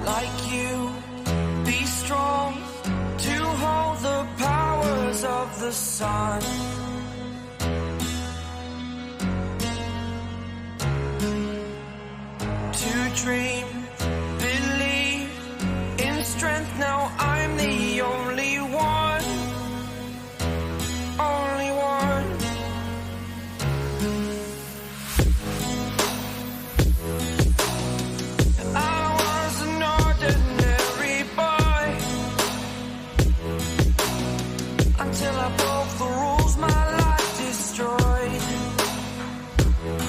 like you. Be strong to hold the powers of the sun. To dream, believe in strength. Now I'm the only one. Only one. I was an ordinary boy until I broke the rules. My life destroyed.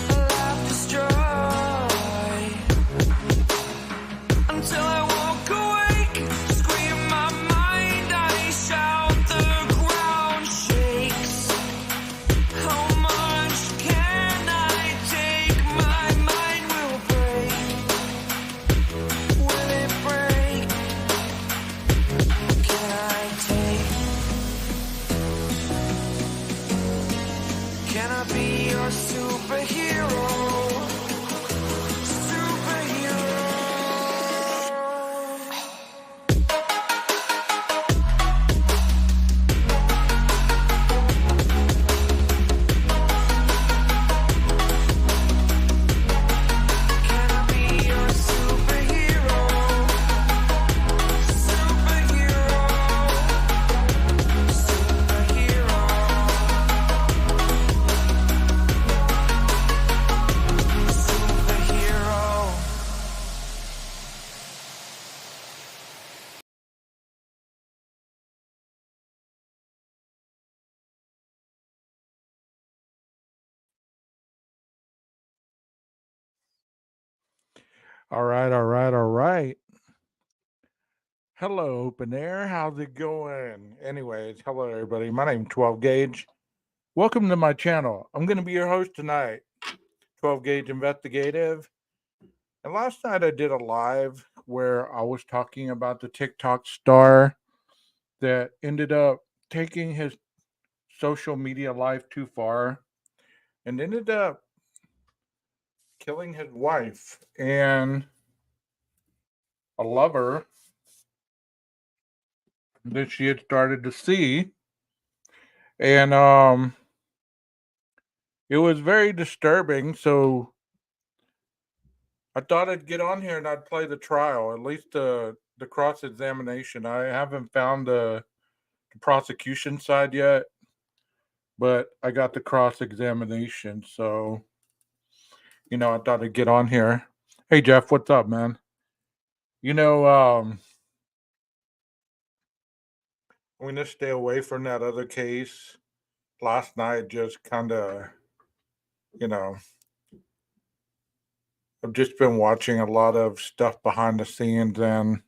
Life destroyed. Until I walk awake, scream my mind, I shout, the ground shakes. How much can I take? My mind will break. Will it break? Can I take? Can I be your superhero? Superhero. Can I be your superhero? Superhero. Superhero. Superhero. All right, all right, all right. Hello, open air. How's it going? Anyways, hello everybody. My name's 12 Gauge. Welcome to my channel. I'm going to be your host tonight, 12 Gauge Investigative. And last night I did a live where I was talking about the TikTok star that ended up taking his social media life too far and ended up killing his wife and a lover that she had started to see. And it was very disturbing. So I thought I'd get on here and I'd play the trial, at least the cross examination. I haven't found the prosecution side yet, but I got the cross examination. So, I thought I'd get on here. Hey, Jeff, what's up, man? You know, I'm going to stay away from that other case. Last night, just kind of, you know, I've just been watching a lot of stuff behind the scenes, and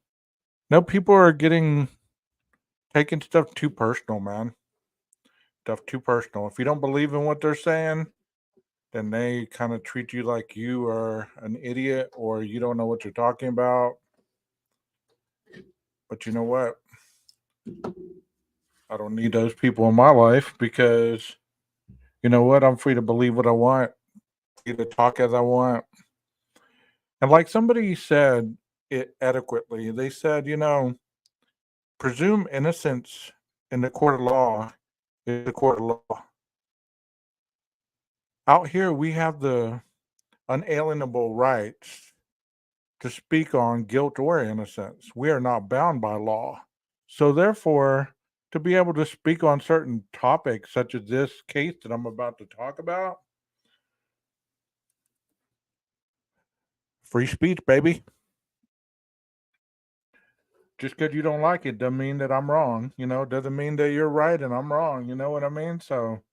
people are taking stuff too personal, man. Stuff too personal. If you don't believe in what they're saying, then they kind of treat you like you are an idiot or you don't know what you're talking about. But you know what? I don't need those people in my life because you know what? I'm free to believe what I want, free to talk as I want. And like somebody said it adequately, they said, presume innocence in the court of law is the court of law. Out here, we have the unalienable rights to speak on guilt or innocence. We are not bound by law. So, therefore, to be able to speak on certain topics, such as this case that I'm about to talk about, free speech, baby. Just because you don't like it doesn't mean that I'm wrong. Doesn't mean that you're right and I'm wrong. You know what I mean? So,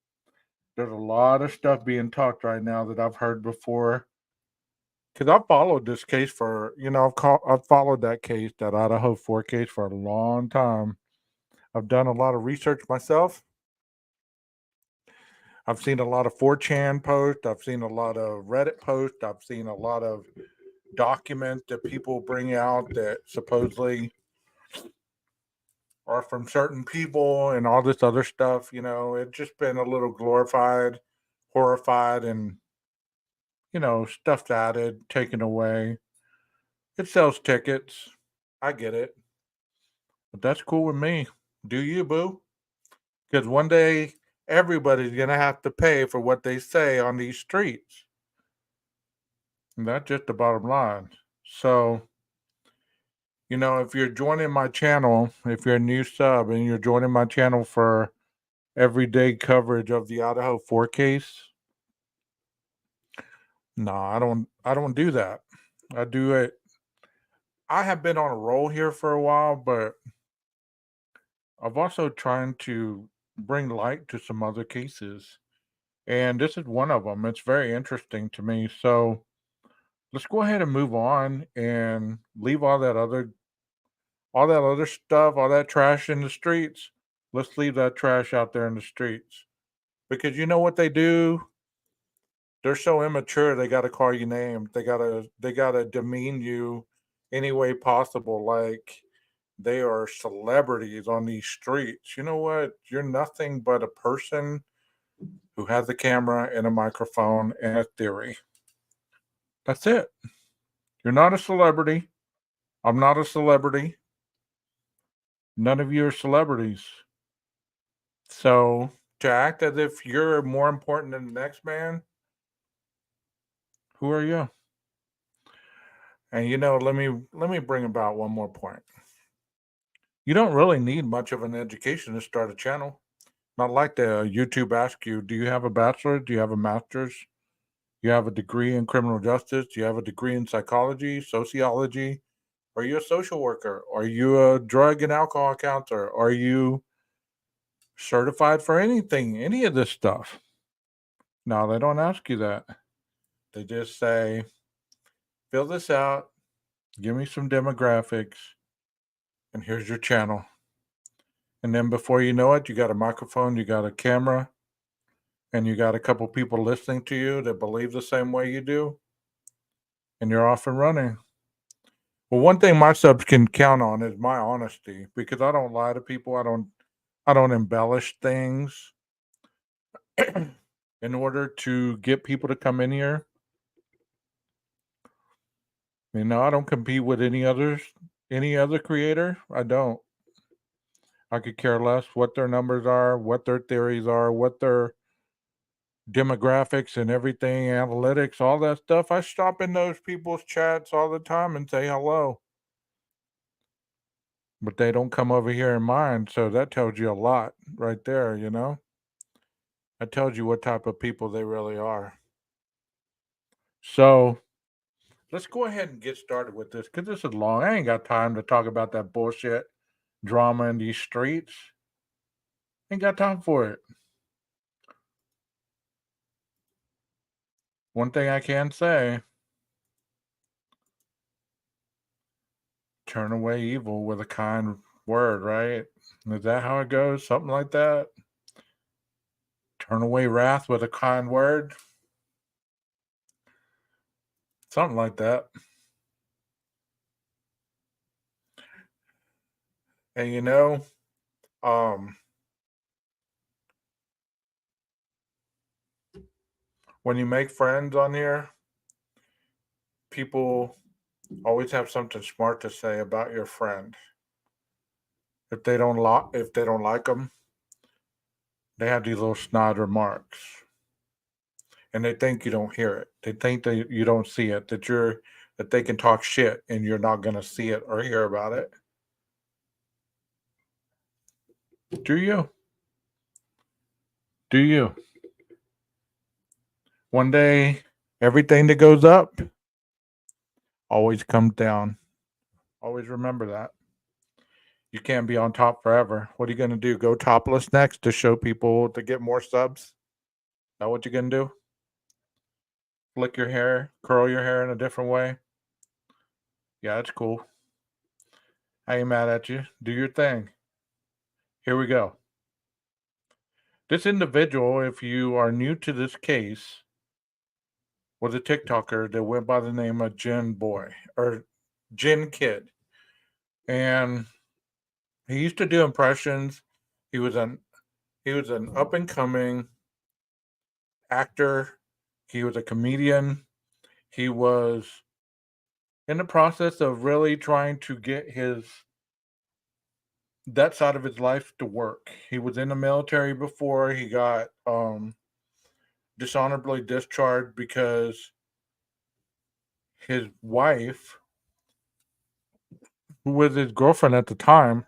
there's a lot of stuff being talked right now that I've heard before. Because I've followed this case for, I've followed that case, that Idaho 4 case for a long time. I've done a lot of research myself. I've seen a lot of 4chan posts. I've seen a lot of Reddit posts. I've seen a lot of documents that people bring out that supposedly are from certain people and all this other stuff. It's just been a little glorified, horrified, and, stuff's added, taken away. It sells tickets. I get it. But that's cool with me. Do you, boo? Because one day everybody's going to have to pay for what they say on these streets. And that's just the bottom line. So, if you're joining my channel, if you're a new sub and you're joining my channel for everyday coverage of the Idaho 4 case, no, I don't do that. I do it. I have been on a roll here for a while, but I've also trying to bring light to some other cases. And this is one of them. It's very interesting to me. So let's go ahead and move on and leave all that other stuff, all that trash in the streets. Let's leave that trash out there in the streets. Because you know what they do? They're so immature they gotta call you names. They gotta demean you any way possible, like they are celebrities on these streets. You know what? You're nothing but a person who has a camera and a microphone and a theory. That's it. You're not a celebrity. I'm not a celebrity. None of you are celebrities. So to act as if you're more important than the next man, who are you? And let me bring about one more point. You don't really need much of an education to start a channel. Not like the YouTube asks you, do you have a bachelor? Do you have a master's? Do you have a degree in criminal justice? Do you have a degree in psychology, sociology? Are you a social worker? Are you a drug and alcohol counselor? Are you certified for anything, any of this stuff? No, they don't ask you that. They just say, fill this out, give me some demographics, and here's your channel. And then before you know it, you got a microphone, you got a camera, and you got a couple people listening to you that believe the same way you do, and you're off and running. Well, one thing my subs can count on is my honesty because I don't lie to people. I don't embellish things in order to get people to come in here. I don't compete with any other creator. I don't. I could care less what their numbers are, what their theories are, what their demographics and everything, analytics, all that stuff. I stop in those people's chats all the time and say hello. But they don't come over here in mine, so that tells you a lot right there. That tells you what type of people they really are. So let's go ahead and get started with this because this is long. I ain't got time to talk about that bullshit drama in these streets. Ain't got time for it. One thing I can say, turn away evil with a kind word, right? Is that how it goes? Something like that? Turn away wrath with a kind word? Something like that. And um, when you make friends on here, people always have something smart to say about your friend. If they don't like them, they have these little snide remarks, and they think you don't hear it. They think that you don't see it. That they can talk shit, and you're not gonna see it or hear about it. Do you? Do you? One day, everything that goes up always comes down. Always remember that. You can't be on top forever. What are you gonna do? Go topless next to show people to get more subs? That what you're gonna do? Flick your hair, curl your hair in a different way? Yeah, that's cool. I ain't mad at you. Do your thing. Here we go. This individual, if you are new to this case, was a TikToker that went by the name of Jin Boy or Jin Kid. And he used to do impressions. He was an up and coming actor. He was a comedian. He was in the process of really trying to get that side of his life to work. He was in the military before he got dishonorably discharged because his wife, who was his girlfriend at the time,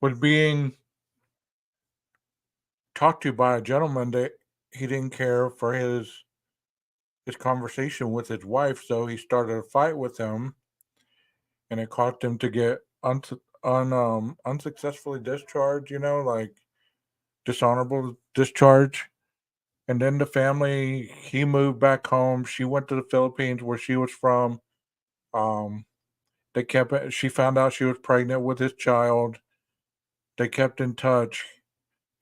was being talked to by a gentleman that he didn't care for his conversation with his wife, so he started a fight with him, and it caused him to get unsuccessfully discharged. Like dishonorable discharge. And then the family, he moved back home. She went to the Philippines, where she was from. Um, she found out she was pregnant with his child. They kept in touch.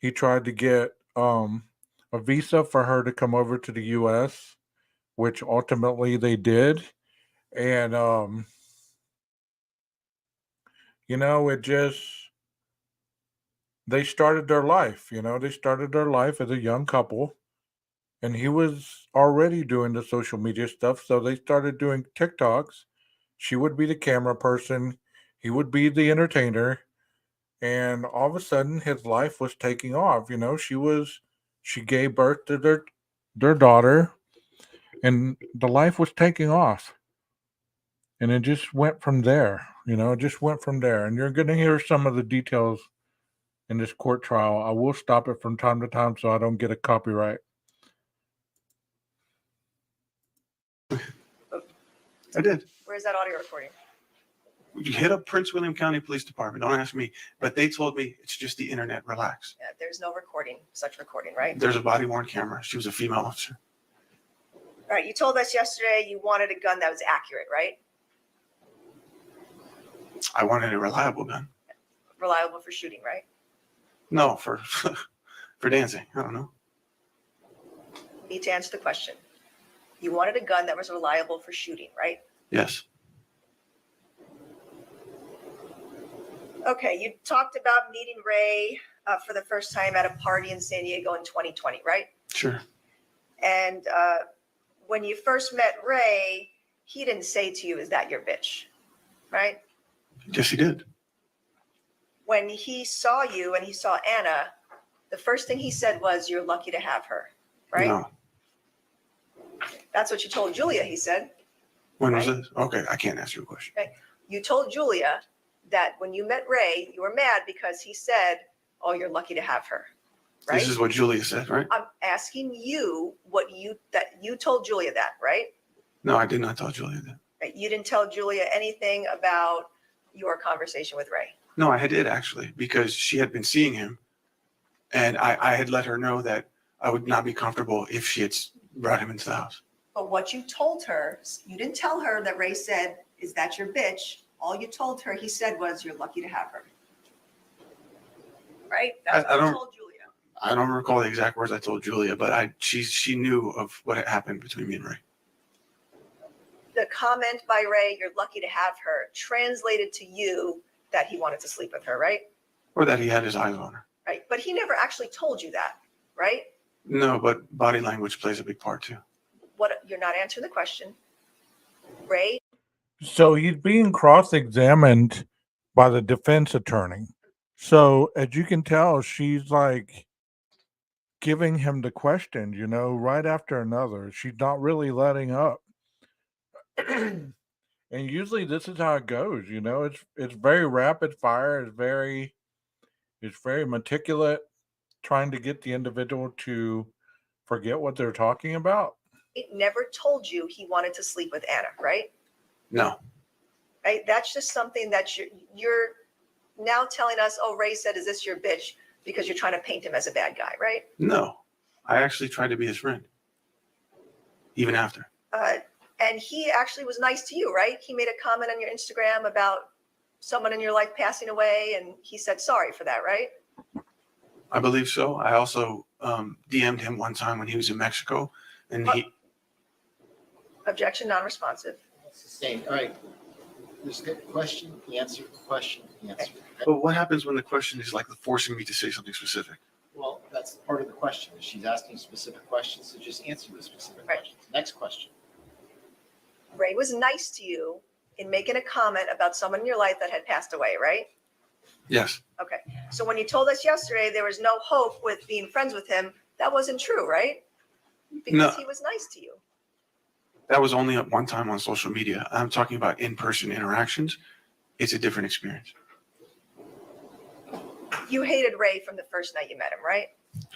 He tried to get a visa for her to come over to the U.S., which ultimately they did. And, it just, they started their life, they started their life as a young couple. And he was already doing the social media stuff. So they started doing TikToks. She would be the camera person, he would be the entertainer. And all of a sudden, his life was taking off. She gave birth to their daughter, and the life was taking off. And it just went from there. It just went from there. And you're going to hear some of the details in this court trial. I will stop it from time to time so I don't get a copyright. I did. Where's that audio recording? You hit up Prince William County Police Department. Don't ask me. But they told me it's just the internet. Relax. Yeah, there's no such recording, right? There's a body-worn camera. She was a female officer. All right, you told us yesterday you wanted a gun that was accurate, right? I wanted a reliable gun. Reliable for shooting, right? No, for for dancing. I don't know. You need to answer the question. You wanted a gun that was reliable for shooting, right? Yes. Okay, you talked about meeting Ray for the first time at a party in San Diego in 2020, right? Sure. And when you first met Ray, he didn't say to you, "Is that your bitch?" Right? Yes, he did. When he saw you and he saw Anna, the first thing he said was, "You're lucky to have her," right? No. That's what you told Julia, he said. When was this? Okay, I can't answer your question. Okay. You told Julia that when you met Ray, you were mad because he said, "Oh, you're lucky to have her." Right? This is what Julia said, right? I'm asking you that you told Julia that, right? No, I did not tell Julia that. Right? You didn't tell Julia anything about your conversation with Ray. No, I did actually, because she had been seeing him, and I had let her know that I would not be comfortable if she had brought him into the house. But what you told her, you didn't tell her that Ray said, "Is that your bitch?" All you told her, he said, was, "You're lucky to have her." Right? That's what you told Julia. I don't recall the exact words I told Julia, but she knew of what had happened between me and Ray. The comment by Ray, "You're lucky to have her," translated to you that he wanted to sleep with her, right? Or that he had his eyes on her. Right. But he never actually told you that, right? No, but body language plays a big part too. You're not answering the question. Ray. So he's being cross-examined by the defense attorney. So as you can tell, she's like giving him the questions, right after another. She's not really letting up. And usually this is how it goes, it's very rapid fire, it's very meticulous, trying to get the individual to forget what they're talking about. It never told you he wanted to sleep with Anna, right? No. Right? That's just something that you're now telling us, "Oh, Ray said, is this your bitch?" because you're trying to paint him as a bad guy, right? No. I actually tried to be his friend. Even after. And he actually was nice to you, right? He made a comment on your Instagram about someone in your life passing away, and he said sorry for that, right? I believe so. I also DM'd him one time when he was in Mexico, and he... Objection, non-responsive. It's the same. All right. There's a good question, answer, question, answer. But what happens when the question is like forcing me to say something specific? Well, that's part of the question. She's asking specific questions, so just answer the specific Right. questions. Next question. Ray was nice to you in making a comment about someone in your life that had passed away, right? Yes. Okay. So when you told us yesterday there was no hope with being friends with him, that wasn't true, right? Because No. he was nice to you. That was only at one time on social media. I'm talking about in-person interactions. It's a different experience. You hated Ray from the first night you met him, right?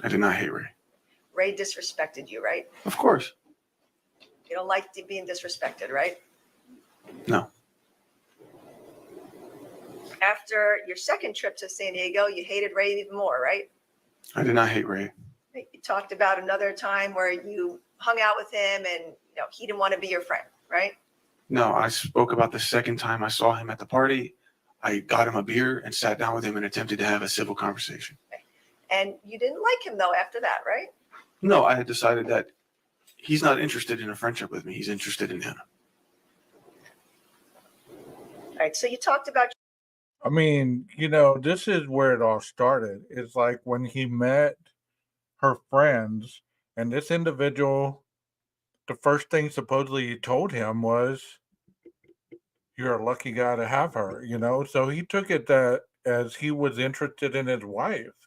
I did not hate Ray. Ray disrespected you, right? Of course. You don't like being disrespected, right? No. After your second trip to San Diego, you hated Ray even more, right? I did not hate Ray. You talked about another time where you hung out with him and he didn't want to be your friend, right? No, I spoke about the second time I saw him at the party. I got him a beer and sat down with him and attempted to have a civil conversation. And you didn't like him though after that, right? No, I had decided that he's not interested in a friendship with me. He's interested in Anna. All right. So you talked about I mean, this is where it all started. It's like when he met her friends, and this individual, the first thing supposedly he told him was, "You're a lucky guy to have her," So he took it that as he was interested in his wife.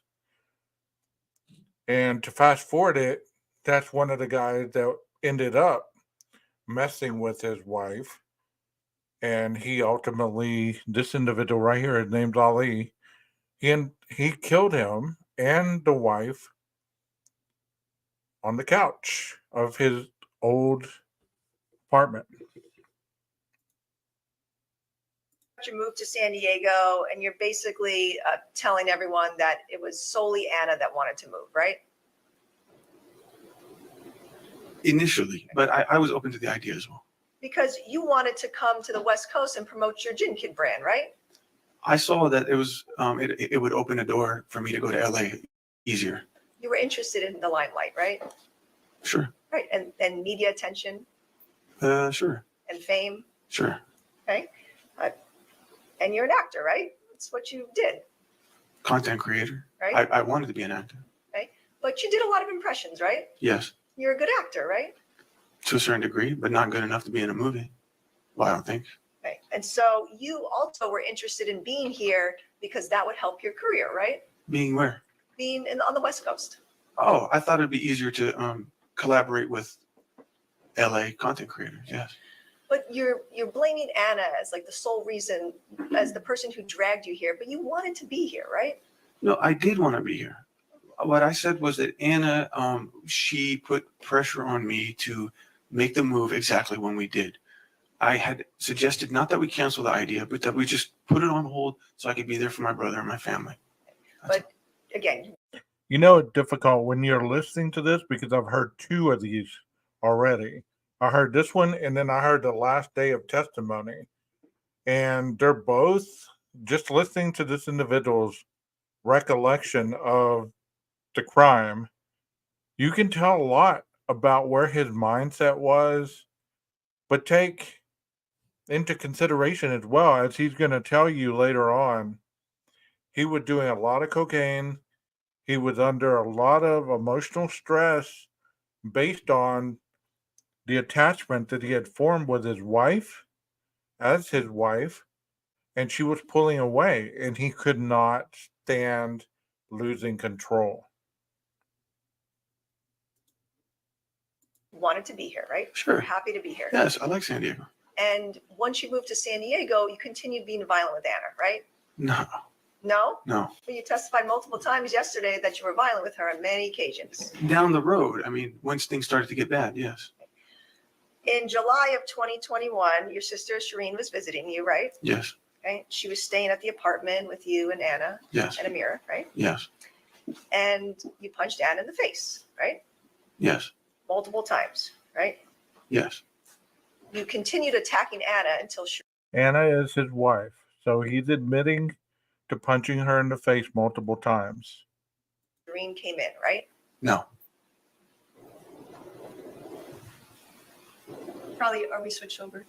And to fast forward it, that's one of the guys that ended up messing with his wife. And he ultimately, this individual right here, his name's Ali, he killed him and the wife on the couch of his old apartment. your move to San Diego, and you're basically telling everyone that it was solely Anna that wanted to move, right? Initially, but I was open to the idea as well. Because you wanted to come to the West Coast and promote your Gin Kid brand, right? I saw that it was it would open a door for me to go to LA easier. You were interested in the limelight, right? Sure. Right. And media attention Sure. and fame. Sure. Okay. And you're an actor, right? That's what you did. Content creator. Right. I wanted to be an actor. Right. But you did a lot of impressions, right? Yes. You're a good actor, right? To a certain degree, but not good enough to be in a movie. Well, I don't think. Right. And so you also were interested in being here because that would help your career, right? Being where? Being on the West Coast. Oh, I thought it'd be easier to collaborate with LA content creators. Yes. But you're blaming Anna as like the sole reason, as the person who dragged you here, but you wanted to be here, right? No, I did want to be here. What I said was that Anna, she put pressure on me to make the move exactly when we did. I had suggested not that we cancel the idea, but that we just put it on hold so I could be there for my brother and my family. But again, It's difficult when you're listening to this because I've heard two of these already. I heard this one, and then I heard the last day of testimony. And they're both just listening to this individual's recollection of the crime. You can tell a lot about where his mindset was, but take into consideration as well, as he's going to tell you later on, he was doing a lot of cocaine. He was under a lot of emotional stress based on the attachment that he had formed with his wife, as his wife, and she was pulling away, and he could not stand losing control. wanted to be here, right? Sure. You're happy to be here. Yes, I like San Diego. And once you moved to San Diego, you continued being violent with Anna, right? No, No? no. But you testified multiple times yesterday that you were violent with her on many occasions. Down the road, I mean, once things started to get bad, yes. In July of 2021, your sister Shireen was visiting you, right? Yes, Okay. She was staying at the apartment with you and Anna yes, and Amira, right? yes, And you punched Anna in the face, right? yes, Multiple times, right? yes. You continued attacking Anna until Anna is his wife, so he's admitting to punching her in the face multiple times. Shireen came in, right? No, Probably, are we switched over?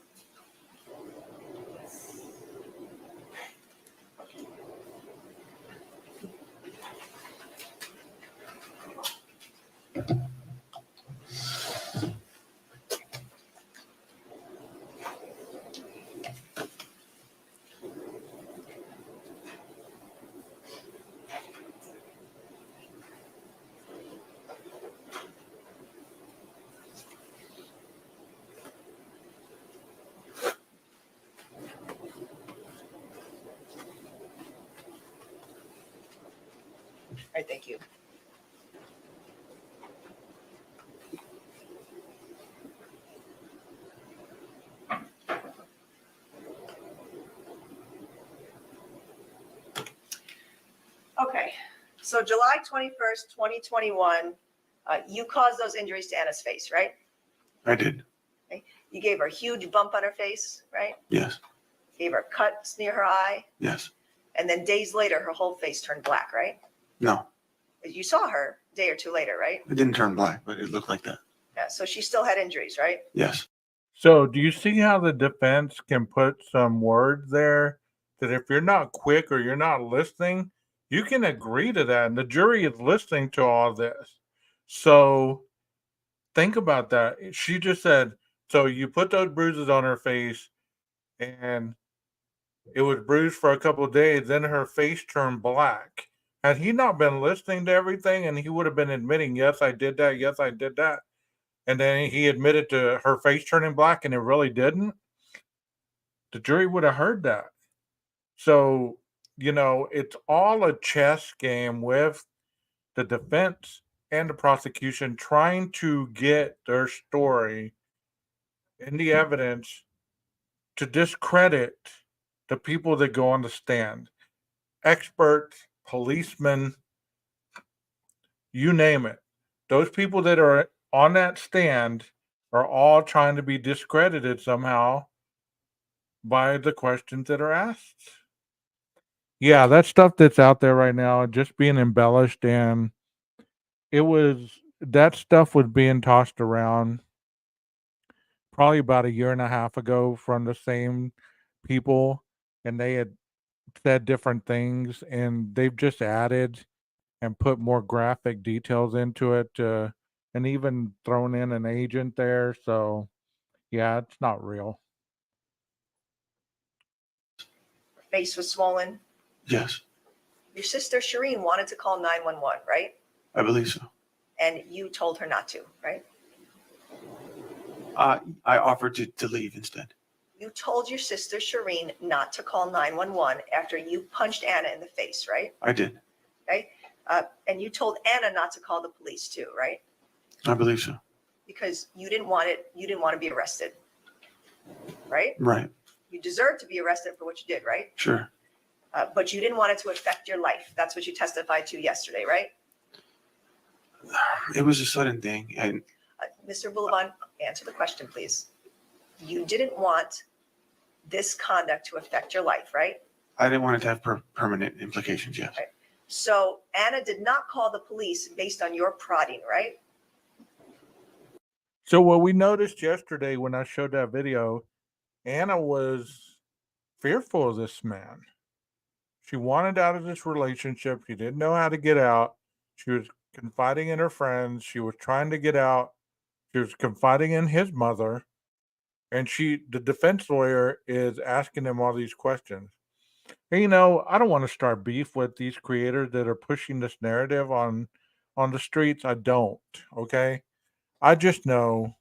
right, thank you. Okay, so July 21st, 2021, you caused those injuries to Anna's face, right? I did. You gave her a huge bump on her face, right? Yes. Gave her cuts near her eye, Yes. and then days later, her whole face turned black, right? No, You saw her a day or two later, right? it didn't turn black, but it looked like that. Yeah, so she still had injuries, right? Yes. So, do you see how the defense can put some words there that if you're not quick or you're not listening, you can agree to that? And the jury is listening to all this. So, think about that. She just said, so you put those bruises on her face and it was bruised for a couple of days, then her face turned black. Had he not been listening to everything and he would have been admitting, yes, I did that, yes, I did that, and then he admitted to her face turning black and it really didn't, the jury would have heard that. So, it's all a chess game with the defense and the prosecution trying to get their story and the evidence to discredit the people that go on the stand. Experts, policemen, you name it. Those people that are on that stand are all trying to be discredited somehow by the questions that are asked. Yeah, that stuff that's out there right now just being embellished, and that stuff was being tossed around probably about a year and a half ago from the same people, and they had said different things, and they've just added and put more graphic details into it, and even thrown in an agent there. So, yeah, it's not real. Her face was swollen. Yes. Your sister Shireen wanted to call 911, right? I believe so. And you told her not to, right? I offered to leave instead. You told your sister Shireen not to call 911 after you punched Anna in the face, right? I did. Okay. And you told Anna not to call the police too, right? I believe so. Because you didn't want to be arrested, right? Right. You deserved to be arrested for what you did, right? Sure. But you didn't want it to affect your life. That's what you testified to yesterday, right? It was a sudden thing, and Mr. Abulabans, answer the question, please. You didn't want this conduct to affect your life, right? I didn't want it to have permanent implications. Yes. Right. So Anna did not call the police based on your prodding, right? So, what we noticed yesterday when I showed that video, Anna was fearful of this man. She wanted out of this relationship. She didn't know how to get out. She was confiding in her friends. She was trying to get out. She was confiding in his mother. And the defense lawyer is asking him all these questions. And, I don't want to start beef with these creators that are pushing this narrative on the streets. I don't, okay? I just know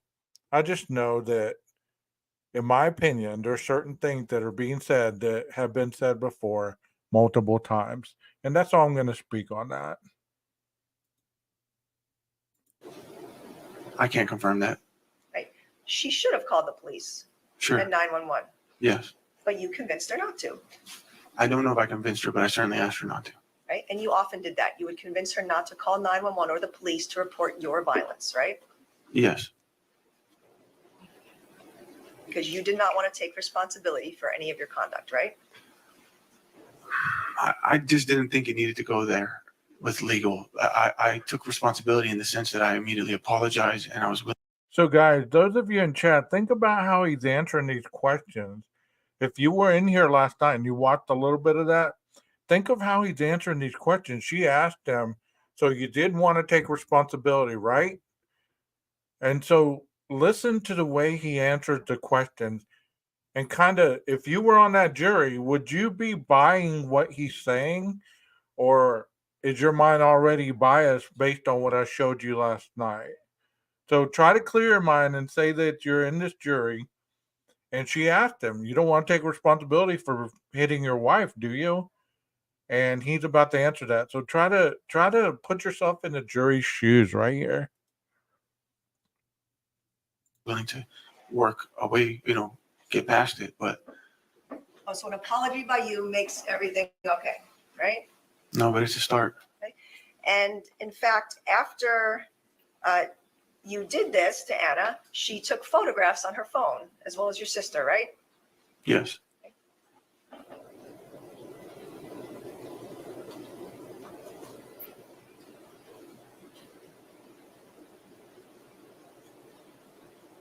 that, in my opinion, there are certain things that are being said that have been said before multiple times. And that's all I'm going to speak on that. I can't confirm that. Right. She should have called the police Sure. and 911, Yes. but you convinced her not to, I don't know if I convinced her, but I certainly asked her not to. right? And you often did that. You would convince her not to call 911 or the police to report your violence, right? Yes. Because you did not want to take responsibility for any of your conduct, right? I just didn't think it needed to go there with legal. I took responsibility in the sense that I immediately apologized and I was willing. So, guys, those of you in chat, think about how he's answering these questions. If you were in here last night and you watched a little bit of that, think of how he's answering these questions. She asked him, so you did want to take responsibility, right? And so listen to the way he answers the questions. And kind of, if you were on that jury, would you be buying what he's saying? Or is your mind already biased based on what I showed you last night? So try to clear your mind and say that you're in this jury. And she asked him, you don't want to take responsibility for hitting your wife, do you? and he's about to answer that. So try to put yourself in the jury's shoes right here. Willing to work away, get past it. But Oh, so an apology by you makes everything okay, right? no, but it's a start. And in fact, after you did this to Anna, she took photographs on her phone, as well as your sister, right? Yes.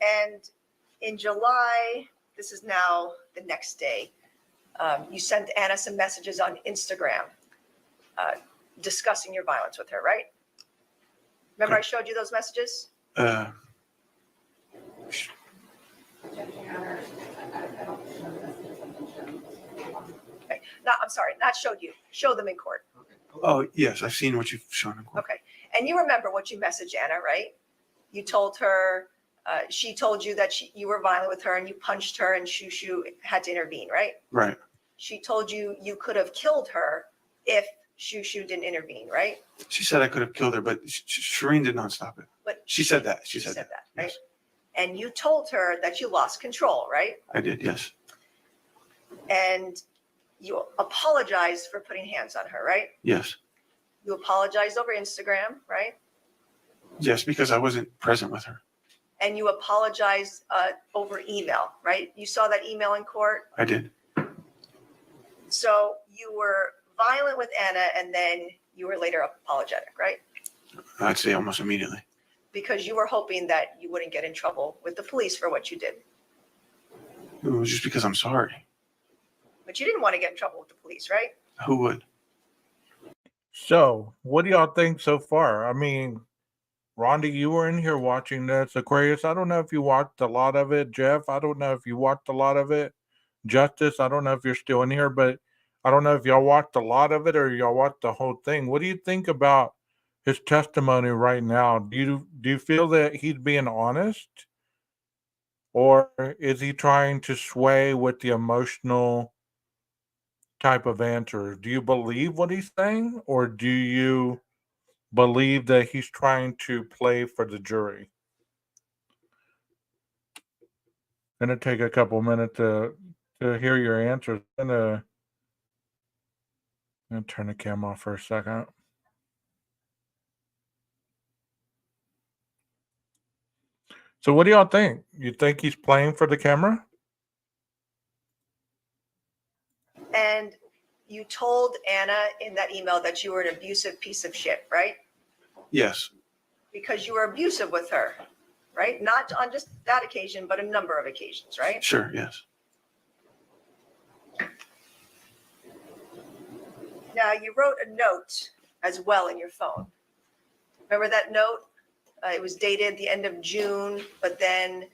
And in July, this is now the next day, you sent Anna some messages on Instagram discussing your violence with her, right? Remember I showed you those messages? Okay. I'm sorry, not showed you. Show them in court. Oh, yes, I've seen what you've shown in court. Okay. And you remember what you messaged Anna, right? You told her, she told you that you were violent with her and you punched her and Shushu had to intervene, right? Right. She told you you could have killed her if Shushu didn't intervene, right? She said I could have killed her, but Shireen did not stop it. But She said that. She said that, right? Yes. And you told her that you lost control, right? I did, yes. And you apologized for putting hands on her, right? Yes. You apologized over Instagram, right? Yes, because I wasn't present with her. And you apologized over email, right? You saw that email in court. I did. So you were violent with Anna and then you were later apologetic, right? I'd say almost immediately. Because you were hoping that you wouldn't get in trouble with the police for what you did. It was just because I'm sorry. But you didn't want to get in trouble with the police, right? Who would? So what do y'all think so far? I mean, Rhonda, you were in here watching this. Aquarius, I don't know if you watched a lot of it. Jeff, I don't know if you watched a lot of it. Justice, I don't know if you're still in here, but I don't know if y'all watched a lot of it or y'all watched the whole thing. What do you think about his testimony right now? Do you feel that he's being honest? Or is he trying to sway with the emotional type of answers? Do you believe what he's saying? Or do you believe that he's trying to play for the jury? Gonna take a couple minutes to hear your answers. I'm gonna turn the camera off for a second. So what do y'all think? You think he's playing for the camera? And you told Anna in that email that you were an abusive piece of shit, right? Yes. Because you were abusive with her, right? Not on just that occasion, but a number of occasions, right? Sure, yes. Now, you wrote a note as well in your phone. Remember that note? It was dated the end of June, but then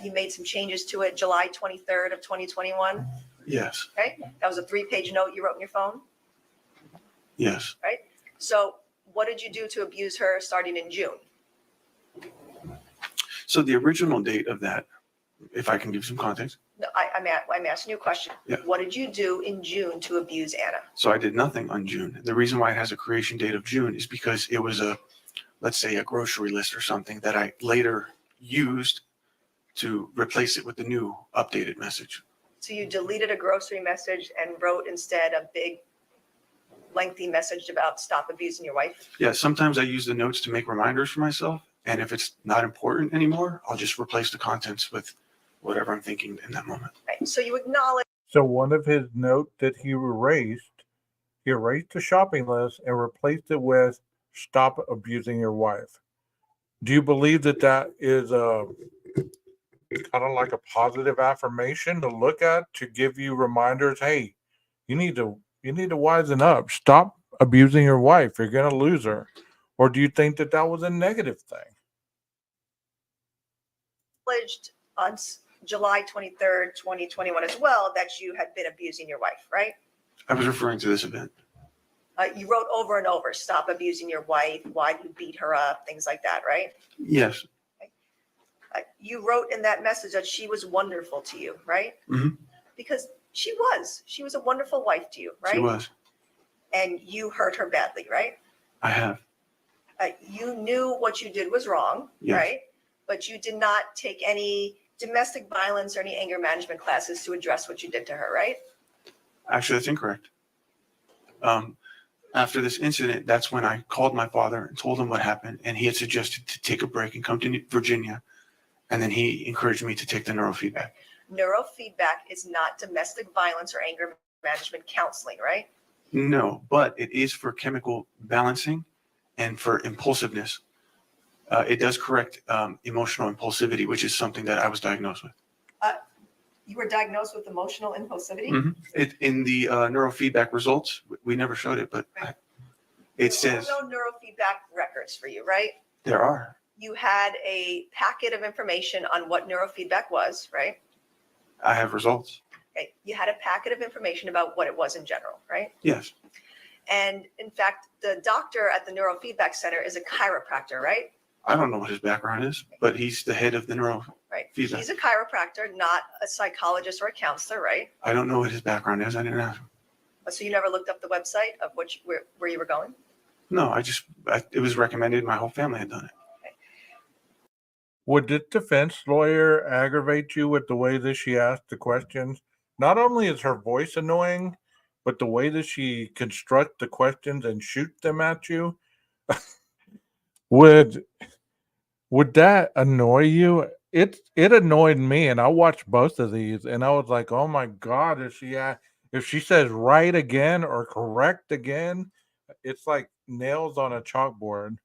you made some changes to it July 23rd of 2021. Yes. Okay, that was a 3-page note you wrote in your phone. Yes. Right. So what did you do to abuse her starting in June? So the original date of that, if I can give some context. No, I'm asking you a question. Yeah. What did you do in June to abuse Anna? So I did nothing on June. The reason why it has a creation date of June is because it was let's say a grocery list or something that I later used to replace it with the new updated message. So you deleted a grocery message and wrote instead a big, lengthy message about stop abusing your wife? Yeah, sometimes I use the notes to make reminders for myself. And if it's not important anymore, I'll just replace the contents with whatever I'm thinking in that moment. Right. So you acknowledge. So one of his notes that he erased the shopping list and replaced it with stop abusing your wife. Do you believe that that is kind of like a positive affirmation to look at, to give you reminders? Hey, you need to wisen up. Stop abusing your wife. You're going to lose her. Or do you think that that was a negative thing? Acknowledged on July 23rd, 2021 as well that you had been abusing your wife, right? I was referring to this event. You wrote over and over, stop abusing your wife, why do you beat her up, things like that, right? Yes. You wrote in that message that she was wonderful to you, right? Mhm. Because she was a wonderful wife to you, right? She was. and you hurt her badly, right? I have. You knew what you did was wrong, Yes. right? But you did not take any domestic violence or any anger management classes to address what you did to her, right? Actually, that's incorrect. After this incident, that's when I called my father and told him what happened, and he had suggested to take a break and come to Virginia, and then he encouraged me to take the neurofeedback. Neurofeedback is not domestic violence or anger management counseling, right? No, but it is for chemical balancing and for impulsiveness. It does correct emotional impulsivity, which is something that I was diagnosed with. You were diagnosed with emotional impulsivity? In the neurofeedback results, we never showed it, but Right. it says There are no neurofeedback records for you, right? there are. You had a packet of information on what neurofeedback was, right? I have results. Okay. You had a packet of information about what it was in general, right? Yes, And in fact, the doctor at the neurofeedback center is a chiropractor, right? I don't know what his background is, but he's the head of the neuro. Right. Feedback. He's a chiropractor, not a psychologist or a counselor, right? I don't know what his background is. I didn't ask him. So you never looked up the website of where you were going? No, it was recommended. My whole family had done it. Would the defense lawyer aggravate you with the way that she asked the questions? Not only is her voice annoying, but the way that she constructs the questions and shoot them at you. Would that annoy you? It annoyed me, and I watched both of these, and I was like, "Oh my God, if she says right again or correct again, it's like nails on a chalkboard."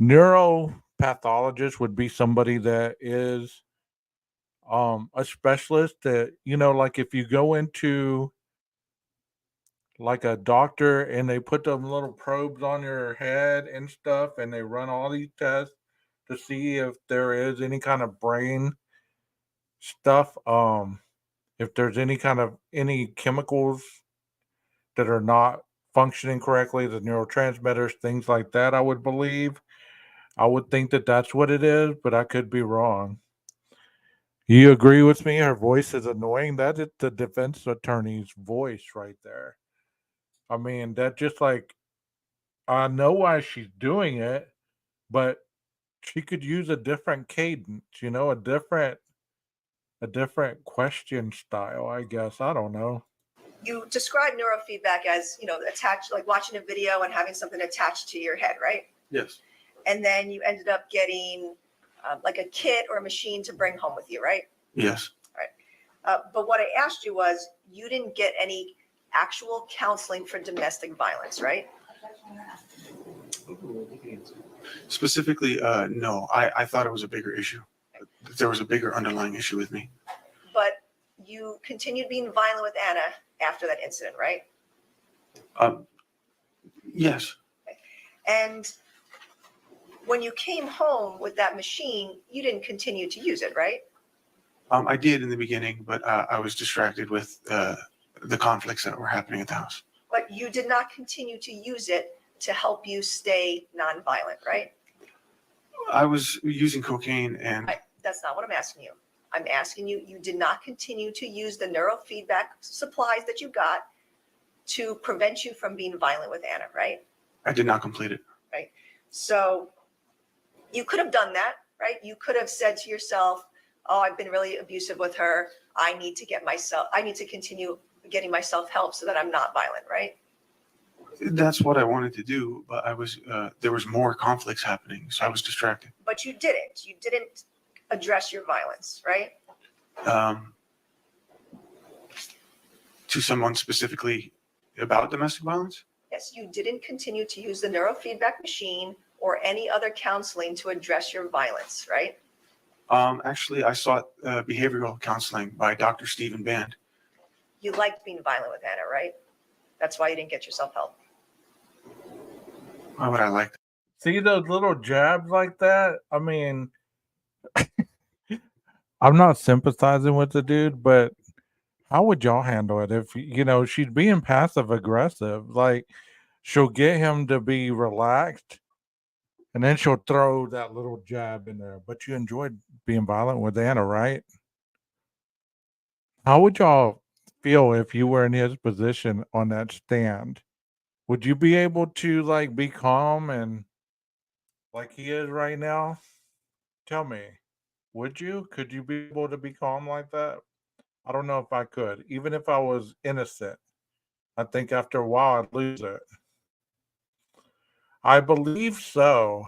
Neuropathologist would be somebody that is a specialist that, like if you go into like a doctor and they put them little probes on your head and stuff and they run all these tests to see if there is any kind of brain stuff, if there's any chemicals that are not functioning correctly, the neurotransmitters, things like that. I would think that that's what it is, but I could be wrong. You agree with me? Her voice is annoying. That is the defense attorney's voice right there. I mean, that just like, I know why she's doing it, but she could use a different cadence, a different question style, I guess. I don't know. You describe neurofeedback as, attached, like watching a video and having something attached to your head, right? Yes. And then you ended up getting like a kit or a machine to bring home with you, right? Yes. But what I asked you was, you didn't get any actual counseling for domestic violence, right? Specifically, no. I thought it was a bigger issue. There was a bigger underlying issue with me. But you continued being violent with Anna after that incident, right? Yes. And when you came home with that machine, you didn't continue to use it, right? I did in the beginning, but I was distracted with the conflicts that were happening at the house. But you did not continue to use it to help you stay nonviolent, right? I was using cocaine and That's not what I'm asking you. I'm asking you, you did not continue to use the neurofeedback supplies that you got to prevent you from being violent with Anna, right? I did not complete it. So you could have done that, right? You could have said to yourself, oh, I've been really abusive with her. I need to continue getting myself help so that I'm not violent, right? That's what I wanted to do, but there was more conflicts happening, so I was distracted. But you didn't. You didn't address your violence, right? To someone specifically about domestic violence? Yes, you didn't continue to use the neurofeedback machine or any other counseling to address your violence, right? Actually, I sought behavioral counseling by Dr. Stephen Band. You liked being violent with Anna, right? That's why you didn't get yourself help. Why would I like that? See those little jabs like that? I mean, I'm not sympathizing with the dude, but how would y'all handle it if, she's being passive aggressive? Like, she'll get him to be relaxed and then she'll throw that little jab in there. But you enjoyed being violent with Anna, right? How would y'all feel if you were in his position on that stand? would you be able to like be calm and like he is right now? Tell me, would you? Could you be able to be calm like that? I don't know if I could. Even if I was innocent, I think after a while I'd lose it. I believe so.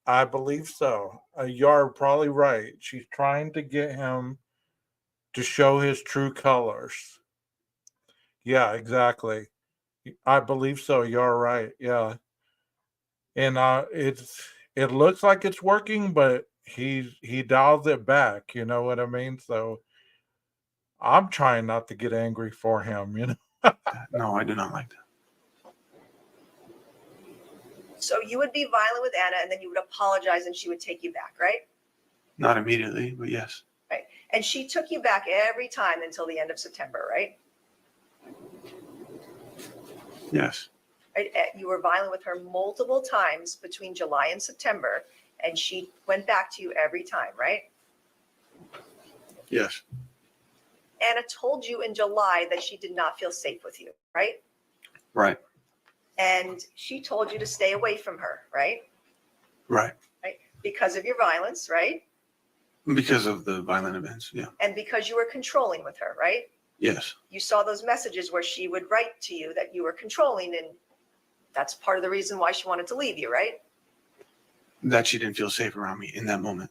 I believe so. You're probably right. She's trying to get him to show his true colors. Yeah, exactly. I believe so. You're right. Yeah. And it looks like it's working, but he dials it back, you know what I mean? So I'm trying not to get angry for him, you know. No, I do not like that. So you would be violent with Anna and then you would apologize and she would take you back, right? Not immediately, but yes. Right. And she took you back every time until the end of September, right? Yes. Right. You were violent with her multiple times between July and September, and she went back to you every time, right? Yes. Anna told you in July that she did not feel safe with you, right? Right. And she told you to stay away from her, right? Right. Right. Because of your violence, right? Because of the violent events. Yeah. And because you were controlling with her, right? Yes. You saw those messages where she would write to you that you were controlling, and that's part of the reason why she wanted to leave you, right? That she didn't feel safe around me in that moment.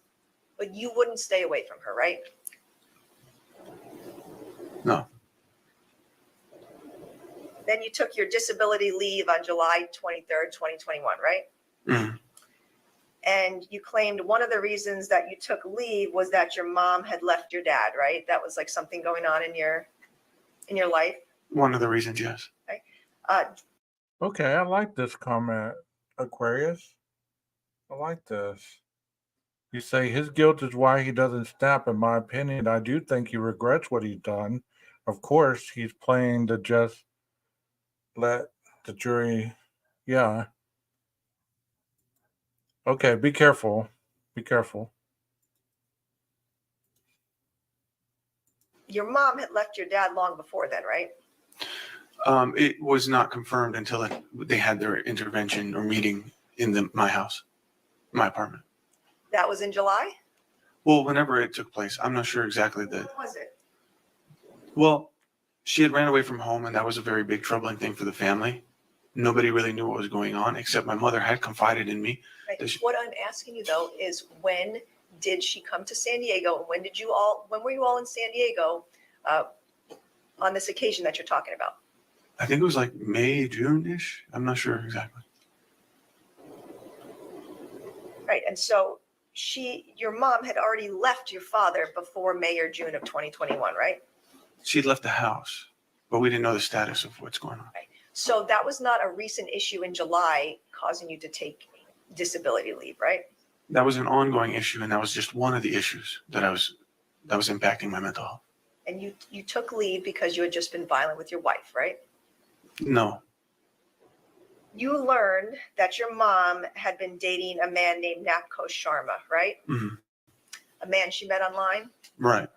But you wouldn't stay away from her, right? No. Then you took your disability leave on July 23rd, 2021, right? Mm-hmm. And you claimed one of the reasons that you took leave was that your mom had left your dad, right? That was like something going on in your life. One of the reasons, yes. Uh, Okay, I like this comment, Aquarius. I like this. You say his guilt is why he doesn't snap. In my opinion, I do think he regrets what he's done. Of course, he's playing to just let the jury. Yeah. Okay, be careful. Be careful. your mom had left your dad long before then, right? It was not confirmed until they had their intervention or meeting in my house, my apartment. That was in July? Well, whenever it took place, I'm not sure exactly When was it? Well, she had ran away from home, and that was a very big troubling thing for the family. Nobody really knew what was going on, except my mother had confided in me. Right. What I'm asking you though is, when did she come to San Diego? And when were you all in San Diego on this occasion that you're talking about? I think it was like May, June-ish. I'm not sure exactly. Right. And so your mom had already left your father before May or June of 2021, right? She'd left the house, but we didn't know the status of what's going on. Right. So that was not a recent issue in July causing you to take disability leave, right? That was an ongoing issue, and that was just one of the issues that was impacting my mental health. And you took leave because you had just been violent with your wife, right? No. You learned that your mom had been dating a man named Napko Sharma, right? Mm-hmm. A man she met online. Right.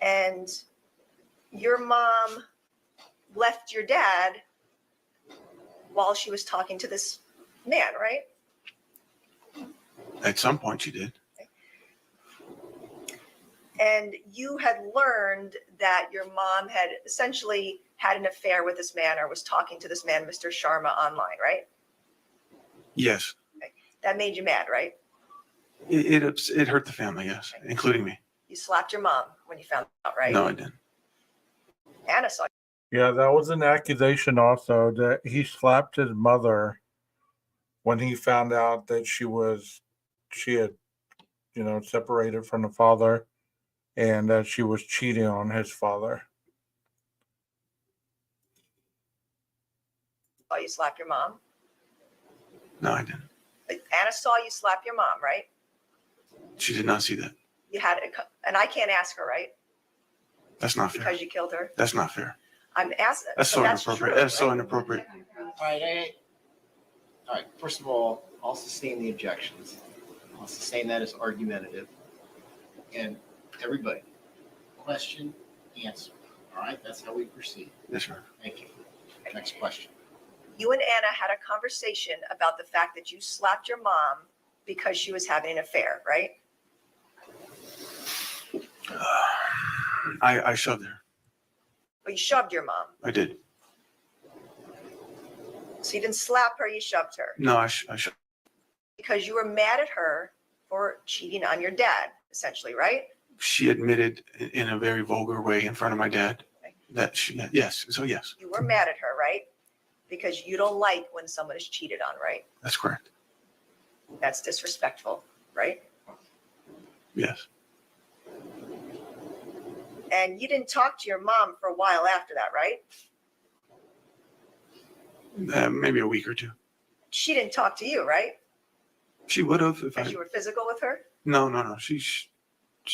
And your mom left your dad while she was talking to this man, right? At some point she did. And you had learned that your mom had essentially had an affair with this man, or was talking to this man, Mr. Sharma, online, right? Yes. Okay. That made you mad, right? It hurt the family, yes, including me. You slapped your mom when you found out, right? No, I didn't. Anna saw you. Yeah, that was an accusation also that he slapped his mother when he found out that she had, separated from the father, and that she was cheating on his father. Saw you slap your mom. No, I didn't. Anna saw you slap your mom, right? She did not see that. You had and I can't ask her, right? That's not fair. Because you killed her. That's not fair. I'm asking. That's so inappropriate. True, That's so right? inappropriate. All right. First of all, I'll sustain the objections. I'll sustain that as argumentative. And everybody, question, answer. All right, that's how we proceed. Yes, sir. Thank you. Next question. You and Anna had a conversation about the fact that you slapped your mom because she was having an affair, right? I shoved her. Or you shoved your mom. I did. So you didn't slap her, you shoved her. No, I shoved. Because you were mad at her for cheating on your dad, essentially, right? She admitted in a very vulgar way in front of my dad that she, yes. So yes, You were mad at her, right? Because you don't like when someone is cheated on, right? that's correct. That's disrespectful, right? Yes. And you didn't talk to your mom for a while after that, right? Maybe a week or two. She didn't talk to you, right? She would have if Because I. you were physical with her? No. She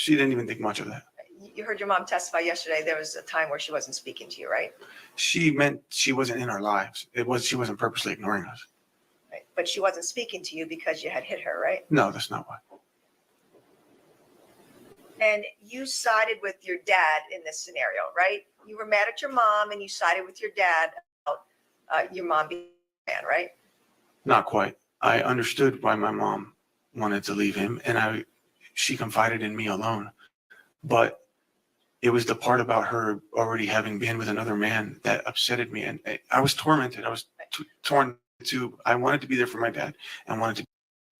didn't even think much of that. You heard your mom testify yesterday. There was a time where she wasn't speaking to you, right? She meant she wasn't in our lives. She wasn't purposely ignoring us. Right. But she wasn't speaking to you because you had hit her, right? No, that's not why. And you sided with your dad in this scenario, right? You were mad at your mom and you sided with your dad about your mom being a man, right? Not quite. I understood why my mom wanted to leave him, and she confided in me alone. But it was the part about her already having been with another man that upsetted me, and I was tormented. I was torn to. I wanted to be there for my dad, and wanted to.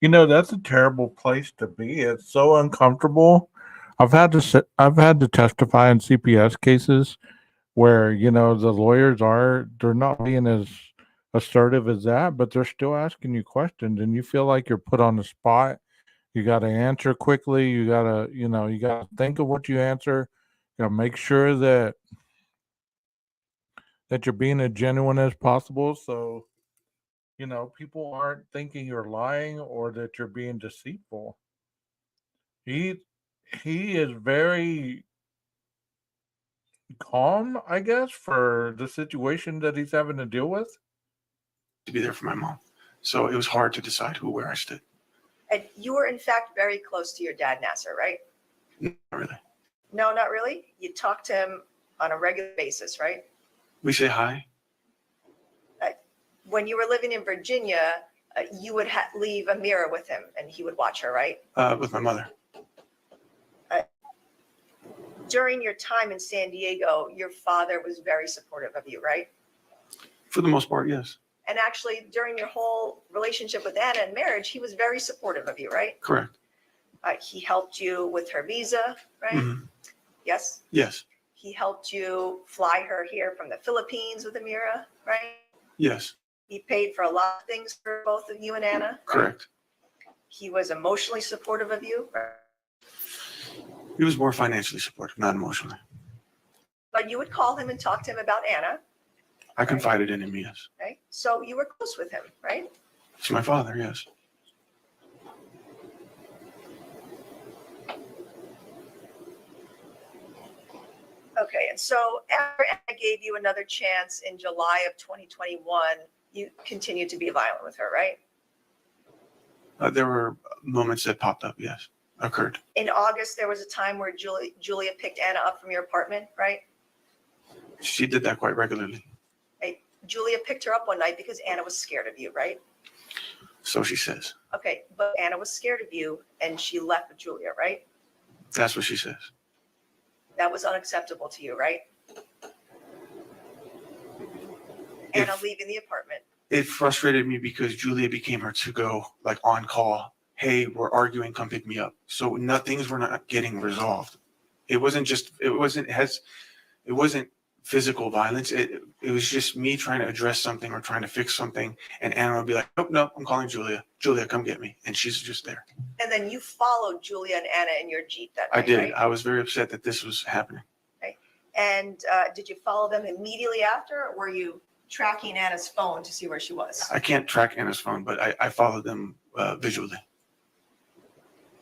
You know, that's a terrible place to be. It's so uncomfortable. I've had to testify in CPS cases where, you know, the lawyers they're not being as assertive as that, but they're still asking you questions and you feel like you're put on the spot. You got to answer quickly. You got to, you know, you got to think of what you answer. You got to make sure that you're being as genuine as possible. So, you know, people aren't thinking you're lying or that you're being deceitful. He is very calm, I guess, for the situation that he's having to deal with. be there for my mom. So it was hard to decide where I stood. And you were in fact very close to your dad, Nasser, right? Not really. No, not really. You talked to him on a regular basis, right? We say hi. When you were living in Virginia, you would leave a mirror with him and he would watch her, right? With my mother. During your time in San Diego, your father was very supportive of you, right? For the most part, yes. And actually, during your whole relationship with Anna and marriage, he was very supportive of you, right? Correct. He helped you with her visa, right? Mm-hmm. Yes. Yes. He helped you fly her here from the Philippines with Amira, right? Yes. He paid for a lot of things for both of you and Anna. Right? Correct. He was emotionally supportive of you, right? He was more financially supportive, not emotionally. But you would call him and talk to him about Anna. I confided in him, yes. Right? So you were close with him, right? It's my father, yes. Okay, and so after Anna gave you another chance in July of 2021, you continued to be violent with her, right? There were moments that popped up, yes, occurred. In August, there was a time where Julia picked Anna up from your apartment, right? She did that quite regularly. Julia picked her up one night because Anna was scared of you, right? So she says. Okay, but Anna was scared of you and she left with Julia, right? That's what she says. That was unacceptable to you, right? Anna leaving the apartment. It frustrated me because Julia became her to-go, like on call. Hey, we're arguing, come pick me up. So things were not getting resolved. It wasn't physical violence. It was just me trying to address something or trying to fix something. And Anna would be like, nope, no, I'm calling Julia. Julia, come get me. And she's just there. And then you followed Julia and Anna in your Jeep that night, I did. right? I was very upset that this was happening. Okay. And did you follow them immediately after, or were you tracking Anna's phone to see where she was? I can't track Anna's phone, but I followed them visually.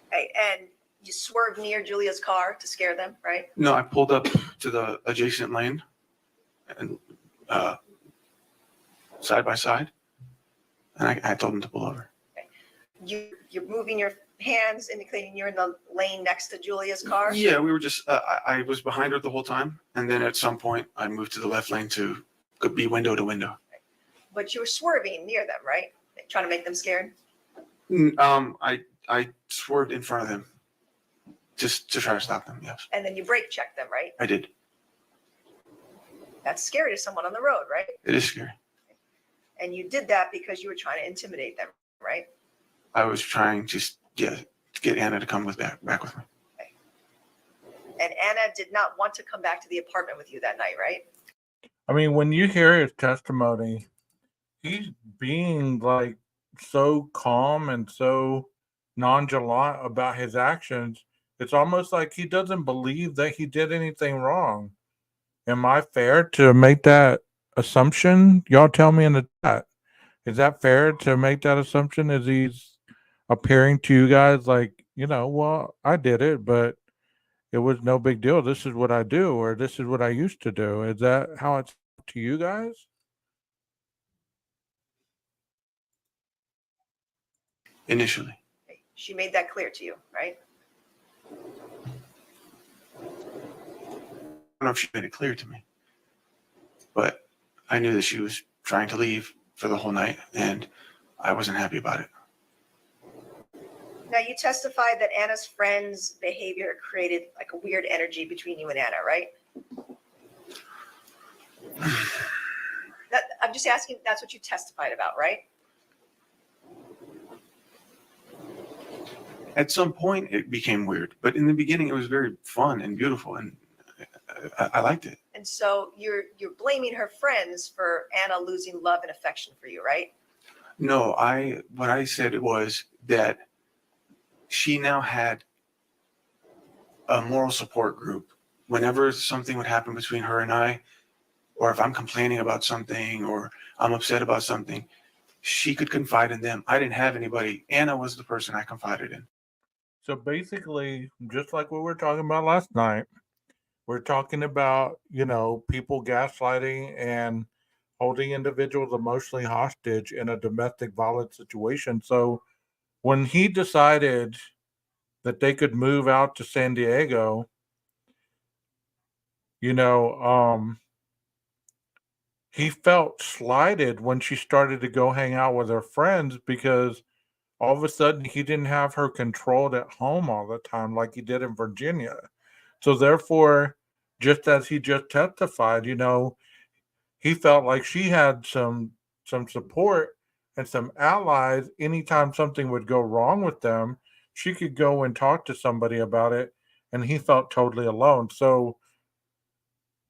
Okay. And you swerved near Julia's car to scare them, right? No, I pulled up to the adjacent lane and side by side, and I told them to pull over. Okay. You're moving your hands indicating you're in the lane next to Julia's car? Yeah, we were just, I was behind her the whole time. And then at some point I moved to the left lane to be window to window. but you were swerving near them, right? Trying to make them scared. I swerved in front of them just to try to stop them. Yes, And then you brake checked them, right? I did. That's scary to someone on the road, right? It is scary. And you did that because you were trying to intimidate them, right? I was trying to get Anna to come back with me. And Anna did not want to come back to the apartment with you that night, right? I mean, when you hear his testimony, he's being like so calm and so nonchalant about his actions. It's almost like he doesn't believe that he did anything wrong. Am I fair to make that assumption? Y'all tell me in the chat. Is that fair to make that assumption? Is he's appearing to you guys like, well, I did it, but it was no big deal. This is what I do, or this is what I used to do. Is that how it's to you guys? Initially, She made that clear to you, right? I don't know if she made it clear to me, but I knew that she was trying to leave for the whole night, and I wasn't happy about it. Now, you testified that Anna's friend's behavior created like a weird energy between you and Anna, right? I'm just asking, that's what you testified about, right? At some point, it became weird, but in the beginning, it was very fun and beautiful, and I liked it. And so you're blaming her friends for Anna losing love and affection for you, right? No, what I said was that she now had a moral support group. Whenever something would happen between her and I, or if I'm complaining about something or I'm upset about something, she could confide in them. I didn't have anybody. Anna was the person I confided in. So basically, just like what we were talking about last night, we're talking about, people gaslighting and holding individuals emotionally hostage in a domestic violence situation. So when he decided that they could move out to San Diego, he felt slighted when she started to go hang out with her friends because all of a sudden he didn't have her controlled at home all the time like he did in Virginia. So therefore, just as he just testified, he felt like she had some support and some allies. Anytime something would go wrong with them, she could go and talk to somebody about it, and he felt totally alone. So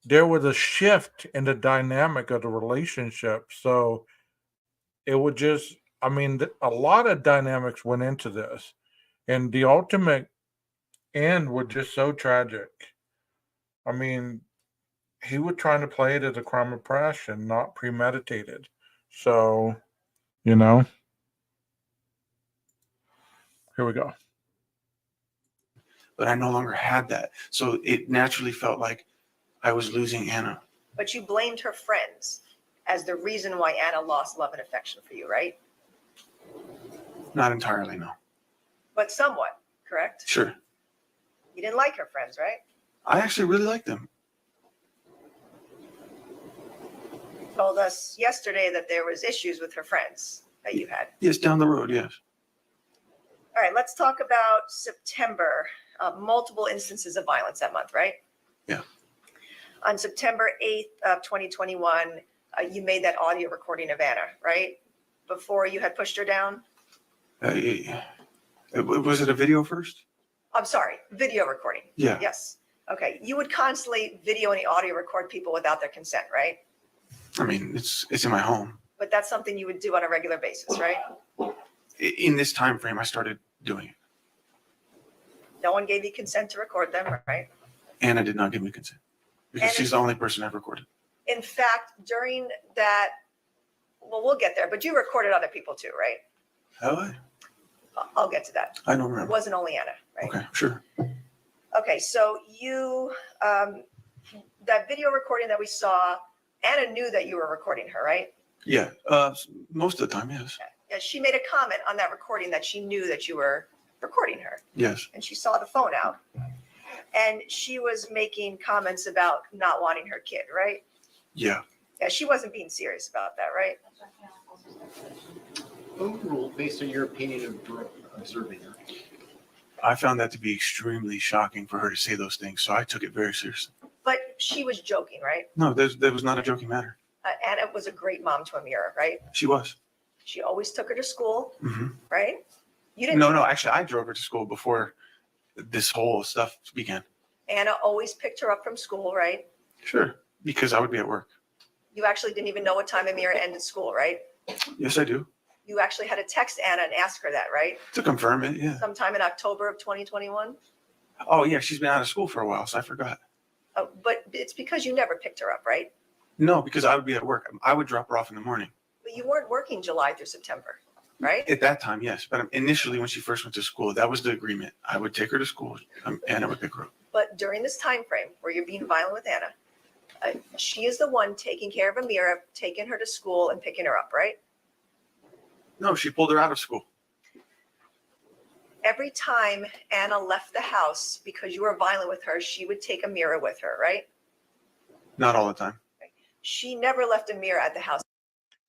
there was a shift in the dynamic of the relationship. So it would just, a lot of dynamics went into this, and the ultimate end was just so tragic. I mean, he was trying to play it as a crime of passion, not premeditated. So, here we go. But I no longer had that. So it naturally felt like I was losing Anna. But you blamed her friends as the reason why Anna lost love and affection for you, right? Not entirely, no. But somewhat, correct? Sure. You didn't like her friends, right? I actually really liked them. You told us yesterday that there was issues with her friends that you had. Yes, down the road, yes. All right, let's talk about September. Multiple instances of violence that month, right? Yeah. On September 8th of 2021, you made that audio recording of Anna, right? Before you had pushed her down? Was it a video first? I'm sorry, video recording. Yeah. Yes. Okay. You would constantly video and audio record people without their consent, right? I mean, it's in my home. But that's something you would do on a regular basis, right? In this time frame, I started doing it. No one gave you consent to record them, right? Anna did not give me consent because And she's the only person I've recorded. In fact, during that, well, we'll get there, but you recorded other people too, right? Have I? I'll get to that. I don't It remember. wasn't only Anna, right? Okay, sure. Okay, so you, that video recording that we saw, Anna knew that you were recording her, right? Yeah, most of the time, yes. Yeah, she made a comment on that recording that she knew that you were recording her, Yes, and she saw the phone out. And she was making comments about not wanting her kid, right? yeah. Yeah, she wasn't being serious about that, right? Overruled based on your opinion of observing her. I found that to be extremely shocking for her to say those things, so I took it very seriously. But she was joking, right? No, that was not a joking matter. Anna was a great mom to Amira, right? She was. She always took her to school, Hmm. right? You didn't. No, actually, I drove her to school before this whole stuff began. Anna always picked her up from school, right? Sure, because I would be at work. You actually didn't even know what time Amira ended school, right? Yes, I do. You actually had to text Anna and ask her that, right? To confirm it, yeah. Sometime in October of 2021. Oh, yeah, she's been out of school for a while, so I forgot. But it's because you never picked her up, right? No, because I would be at work. I would drop her off in the morning. But you weren't working July through September, right? At that time, yes. But initially, when she first went to school, that was the agreement. I would take her to school, and I would pick her up. But during this time frame where you're being violent with Anna, she is the one taking care of Amira, taking her to school and picking her up, right? No, she pulled her out of school. Every time Anna left the house because you were violent with her, she would take Amira with her, right? Not all the time. She never left Amira at the house.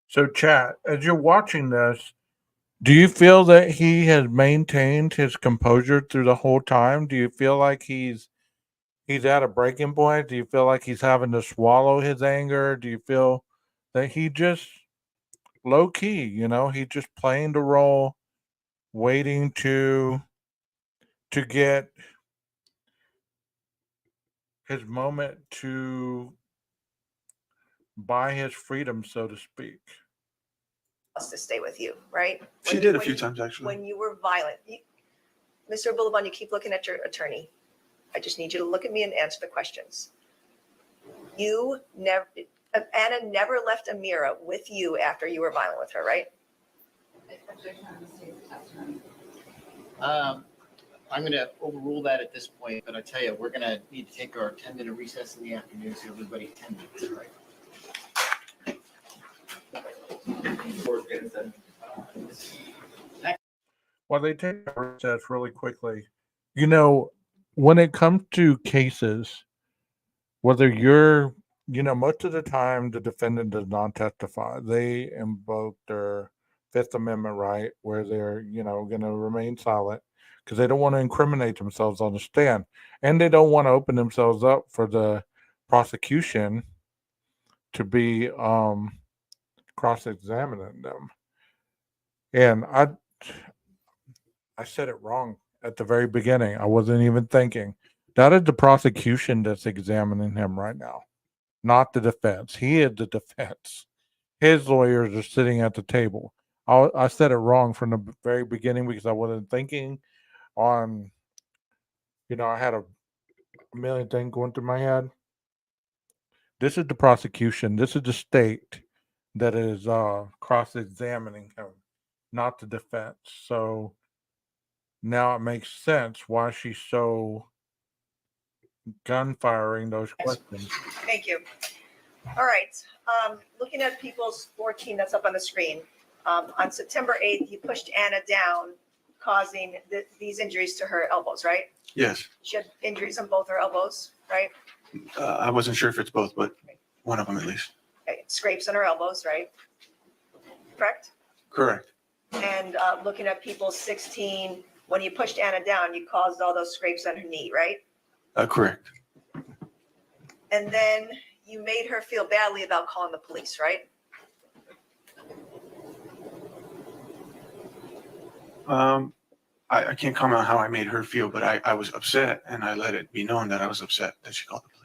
So, chat, as you're watching this, do you feel that he has maintained his composure through the whole time? Do you feel like he's at a breaking point? Do you feel like he's having to swallow his anger? Do you feel that he just low key, he just playing the role, waiting to get his moment to buy his freedom, so to speak? To stay with you, right? She did a few times, actually. When you were violent. Mr. Abulabans, you keep looking at your attorney. I just need you to look at me and answer the questions. Anna never left Amira with you after you were violent with her, right? I'm going to overrule that at this point, but I tell you, we're going to need to take our 10-minute recess in the afternoon, so everybody 10 minutes, right? Well, they take a recess really quickly. When it comes to cases, whether you're, most of the time the defendant does not testify. They invoke their Fifth Amendment right where they're, going to remain silent because they don't want to incriminate themselves on the stand. And they don't want to open themselves up for the prosecution to be cross-examining them. And I said it wrong at the very beginning. I wasn't even thinking. That is the prosecution that's examining him right now, not the defense. He is the defense. His lawyers are sitting at the table. I said it wrong from the very beginning because I wasn't thinking on, I had a million things going through my head. This is the prosecution. This is the state that is cross-examining him, not the defense. So now it makes sense why she's so gun-firing those questions. Thank you. All right. Looking at People's 14 that's up on the screen. On September 8th, you pushed Anna down, causing these injuries to her elbows, right? Yes. She had injuries on both her elbows, right? I wasn't sure if it's both, but one of them at least. Okay. Scrapes on her elbows, right? Correct? Correct. And looking at People's 16, when you pushed Anna down, you caused all those scrapes on her knee, right? Correct. And then you made her feel badly about calling the police, right? I can't comment on how I made her feel, but I was upset, and I let it be known that I was upset that she called the police.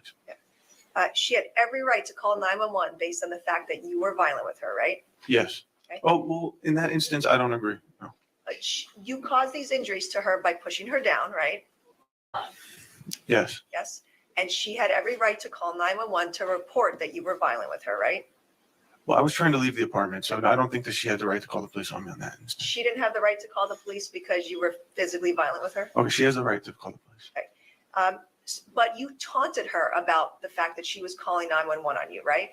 She had every right to call 911 based on the fact that you were violent with her, right? Yes. Okay. Oh, well, in that instance, I don't agree. No. You caused these injuries to her by pushing her down, right? Yes. Yes. And she had every right to call 911 to report that you were violent with her, right? Well, I was trying to leave the apartment, so I don't think that she had the right to call the police on me on that instance. She didn't have the right to call the police because you were physically violent with her? Okay, she has the right to call the police. But you taunted her about the fact that she was calling 911 on you, right?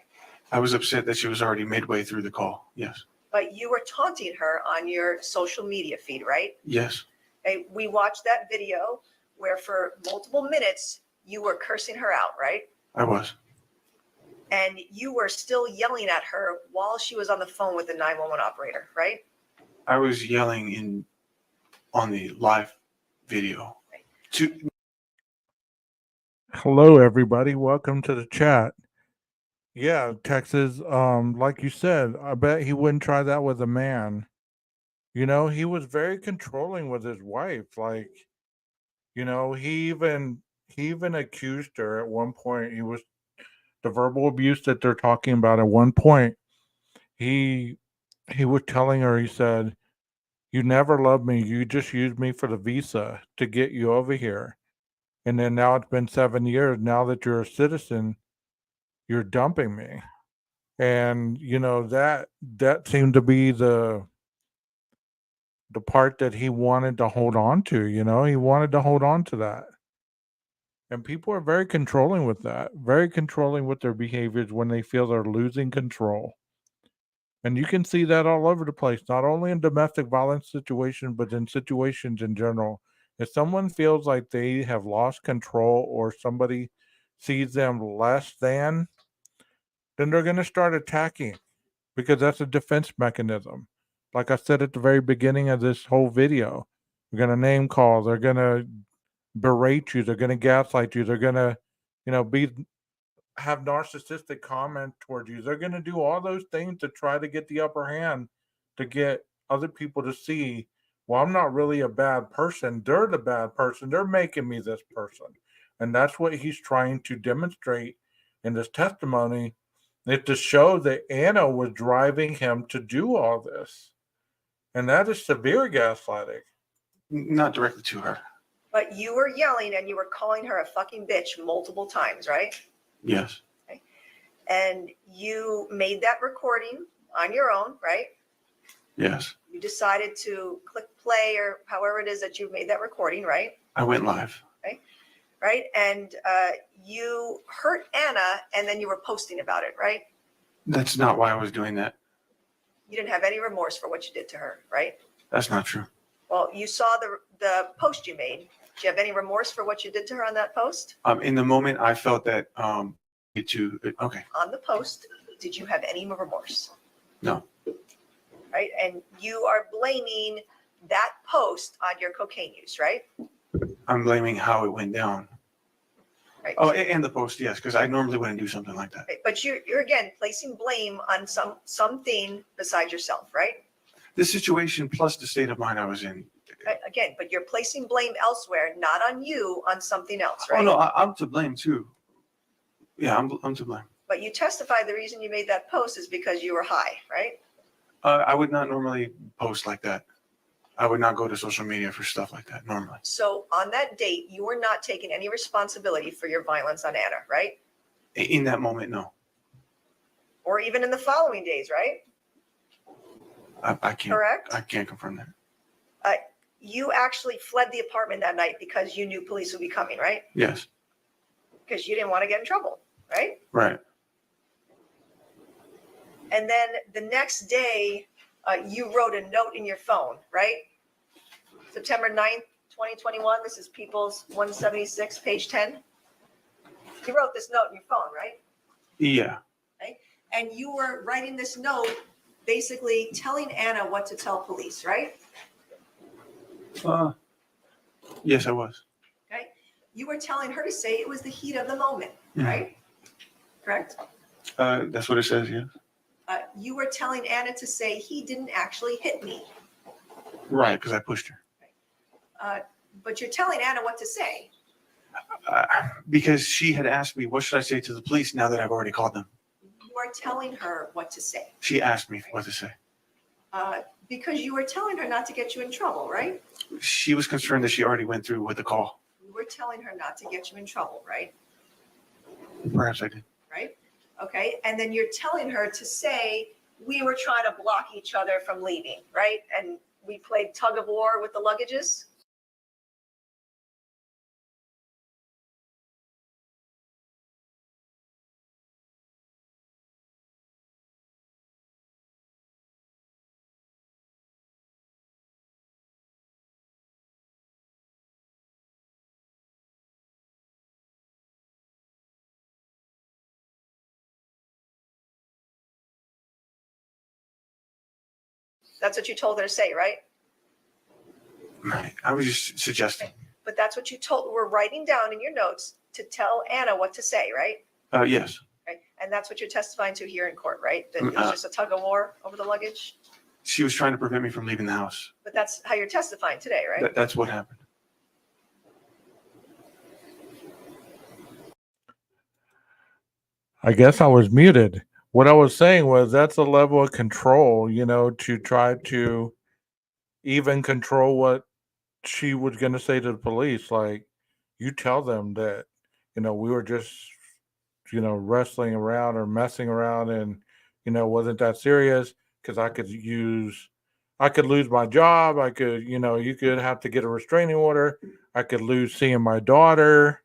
I was upset that she was already midway through the call. Yes. But you were taunting her on your social media feed, right? Yes. Okay, we watched that video where for multiple minutes you were cursing her out, right? I was. and you were still yelling at her while she was on the phone with the 911 operator, right? I was yelling on the live video. Hello, everybody. Welcome to the chat. Yeah, Texas. Like you said, I bet he wouldn't try that with a man. You know, he was very controlling with his wife. Like, you know, he even accused her at one point. He was the verbal abuse that they're talking about at one point. He he was telling her, he said, "You never loved me. You just used me for the visa to get you over here. And then now it's been 7 years. Now that you're a citizen, you're dumping me." And you know that seemed to be the part that he wanted to hold on to. You know, he wanted to hold on to that. And people are very controlling with that, very controlling with their behaviors when they feel they're losing control. And you can see that all over the place, not only in domestic violence situations, but in situations in general. If someone feels like they have lost control or somebody sees them less than, then they're going to start attacking because that's a defense mechanism. Like I said at the very beginning of this whole video, they're going to name call, they're going to berate you, they're going to gaslight you, they're going to, be have narcissistic comment towards you. They're going to do all those things to try to get the upper hand, to get other people to see, well, I'm not really a bad person. They're the bad person. They're making me this person. And that's what he's trying to demonstrate in this testimony, is to show that Anna was driving him to do all this. And that is severe gaslighting. Not directly to her. But you were yelling and you were calling her a fucking bitch multiple times, right? Yes. Okay. And you made that recording on your own, right? Yes. You decided to click play or however it is that you made that recording, right? I went live. Right. And you hurt Anna and then you were posting about it, right? That's not why I was doing that. You didn't have any remorse for what you did to her, right? That's not true. Well, you saw the post you made. Do you have any remorse for what you did to her on that post? In the moment, I felt that okay. On the post, did you have any remorse? No. Right. And you are blaming that post on your cocaine use, right? I'm blaming how it went down. Right. Oh, and the post, yes, because I normally wouldn't do something like that. Right. But you're again placing blame on something besides yourself, right? The situation plus the state of mind I was in. Right? Again, but you're placing blame elsewhere, not on you, on something else, right? Oh no, I'm to blame too. Yeah, I'm to blame. But you testified the reason you made that post is because you were high, right? I would not normally post like that. I would not go to social media for stuff like that normally. So on that date, you were not taking any responsibility for your violence on Anna, right? In that moment, no. Or even in the following days, right? I can't. Correct? I can't confirm that. You actually fled the apartment that night because you knew police would be coming, right? Yes. Because you didn't want to get in trouble, right? Right. And then the next day, you wrote a note in your phone, right? September 9th, 2021. This is People's 176, page 10. You wrote this note in your phone, right? Yeah. Okay. And you were writing this note basically telling Anna what to tell police, right? Yes, I was. Okay. You were telling her to say it was the heat of the moment, right? Correct? That's what it says, yes. You were telling Anna to say he didn't actually hit me. Right, because I pushed her. But you're telling Anna what to say. Because she had asked me, what should I say to the police now that I've already called them? You are telling her what to say. She asked me what to say. Because you were telling her not to get you in trouble, right? She was concerned that she already went through with the call. You were telling her not to get you in trouble, right? Perhaps I did. Right? Okay. And then you're telling her to say, we were trying to block each other from leaving, right? And we played tug of war with the luggages. That's what you told her to say, right? Right. I was just suggesting. But that's what you were writing down in your notes to tell Anna what to say, right? Yes. Right. And that's what you're testifying to here in court, right? That it was just a tug of war over the luggage? She was trying to prevent me from leaving the house. But that's how you're testifying today, right? That's what happened. I guess I was muted. What I was saying was that's a level of control, to try to even control what she was going to say to the police. Like, you tell them that, we were just, wrestling around or messing around and, wasn't that serious because I could lose my job. I could, you could have to get a restraining order. I could lose seeing my daughter.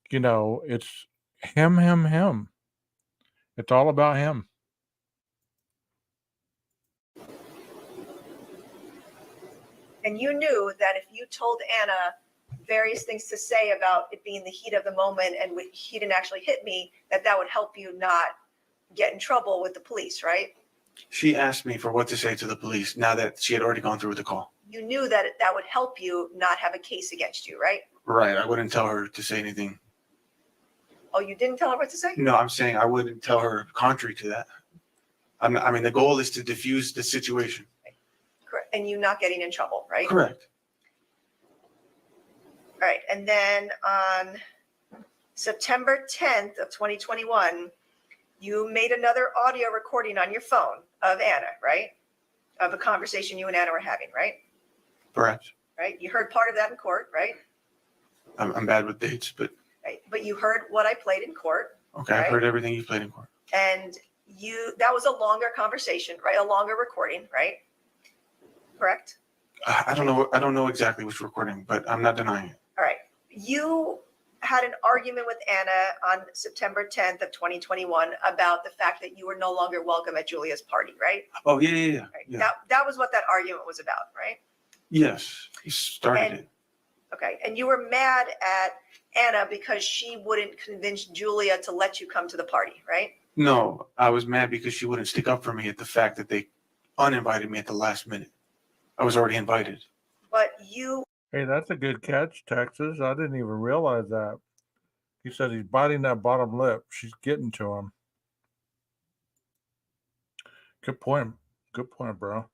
It's him. It's all about him. And you knew that if you told Anna various things to say about it being the heat of the moment and he didn't actually hit me, that would help you not get in trouble with the police, right? She asked me for what to say to the police now that she had already gone through with the call. You knew that would help you not have a case against you, right? Right. I wouldn't tell her to say anything. Oh, you didn't tell her what to say? No, I'm saying I wouldn't tell her contrary to that. I mean, the goal is to diffuse the situation. Correct. And you not getting in trouble, right? Correct. All right. And then on September 10th of 2021, you made another audio recording on your phone of Anna, right? Of a conversation you and Anna were having, right? Perhaps. Right. You heard part of that in court, right? I'm bad with dates, but Right. But you heard what I played in court. okay. Right. I've heard everything you played in court. And that was a longer conversation, right? A longer recording, right? Correct? I don't know exactly which recording, but I'm not denying it. All right. You had an argument with Anna on September 10th of 2021 about the fact that you were no longer welcome at Julia's party, right? Oh, yeah. Right. Yeah. That was what that argument was about, right? Yes. You started it. Okay. And you were mad at Anna because she wouldn't convince Julia to let you come to the party, right? No, I was mad because she wouldn't stick up for me at the fact that they uninvited me at the last minute. I was already invited. But Hey, that's a good catch, Texas. I didn't even realize that. He said he's biting that bottom lip. She's getting to him. Good point. Good point, bro.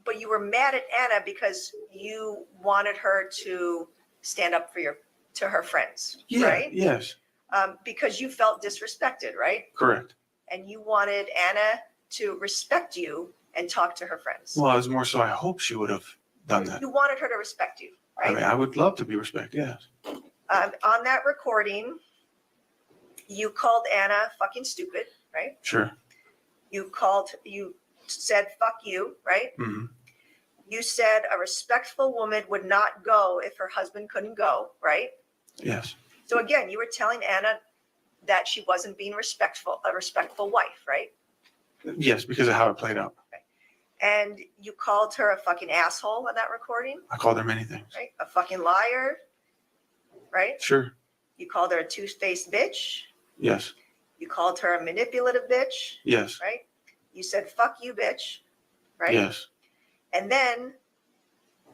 But you were mad at Anna because you wanted her to stand up to her friends, Yeah. right? Yes. Because you felt disrespected, right? Correct. And you wanted Anna to respect you and talk to her friends. Well, it was more so I hope she would have done that. You wanted her to respect you, I right? mean, I would love to be respected. Yes. On that recording, you called Anna fucking stupid, right? Sure. You said fuck you, right? Hmm. You said a respectful woman would not go if her husband couldn't go, right? Yes. So again, you were telling Anna that she wasn't being a respectful wife, right? Yes, because of how it played out. And you called her a fucking asshole on that recording, I called her many things. right? A fucking liar, right? Sure. You called her a two-faced bitch. Yes. You called her a manipulative bitch, Yes. right? You said, fuck you, bitch, right? Yes. And then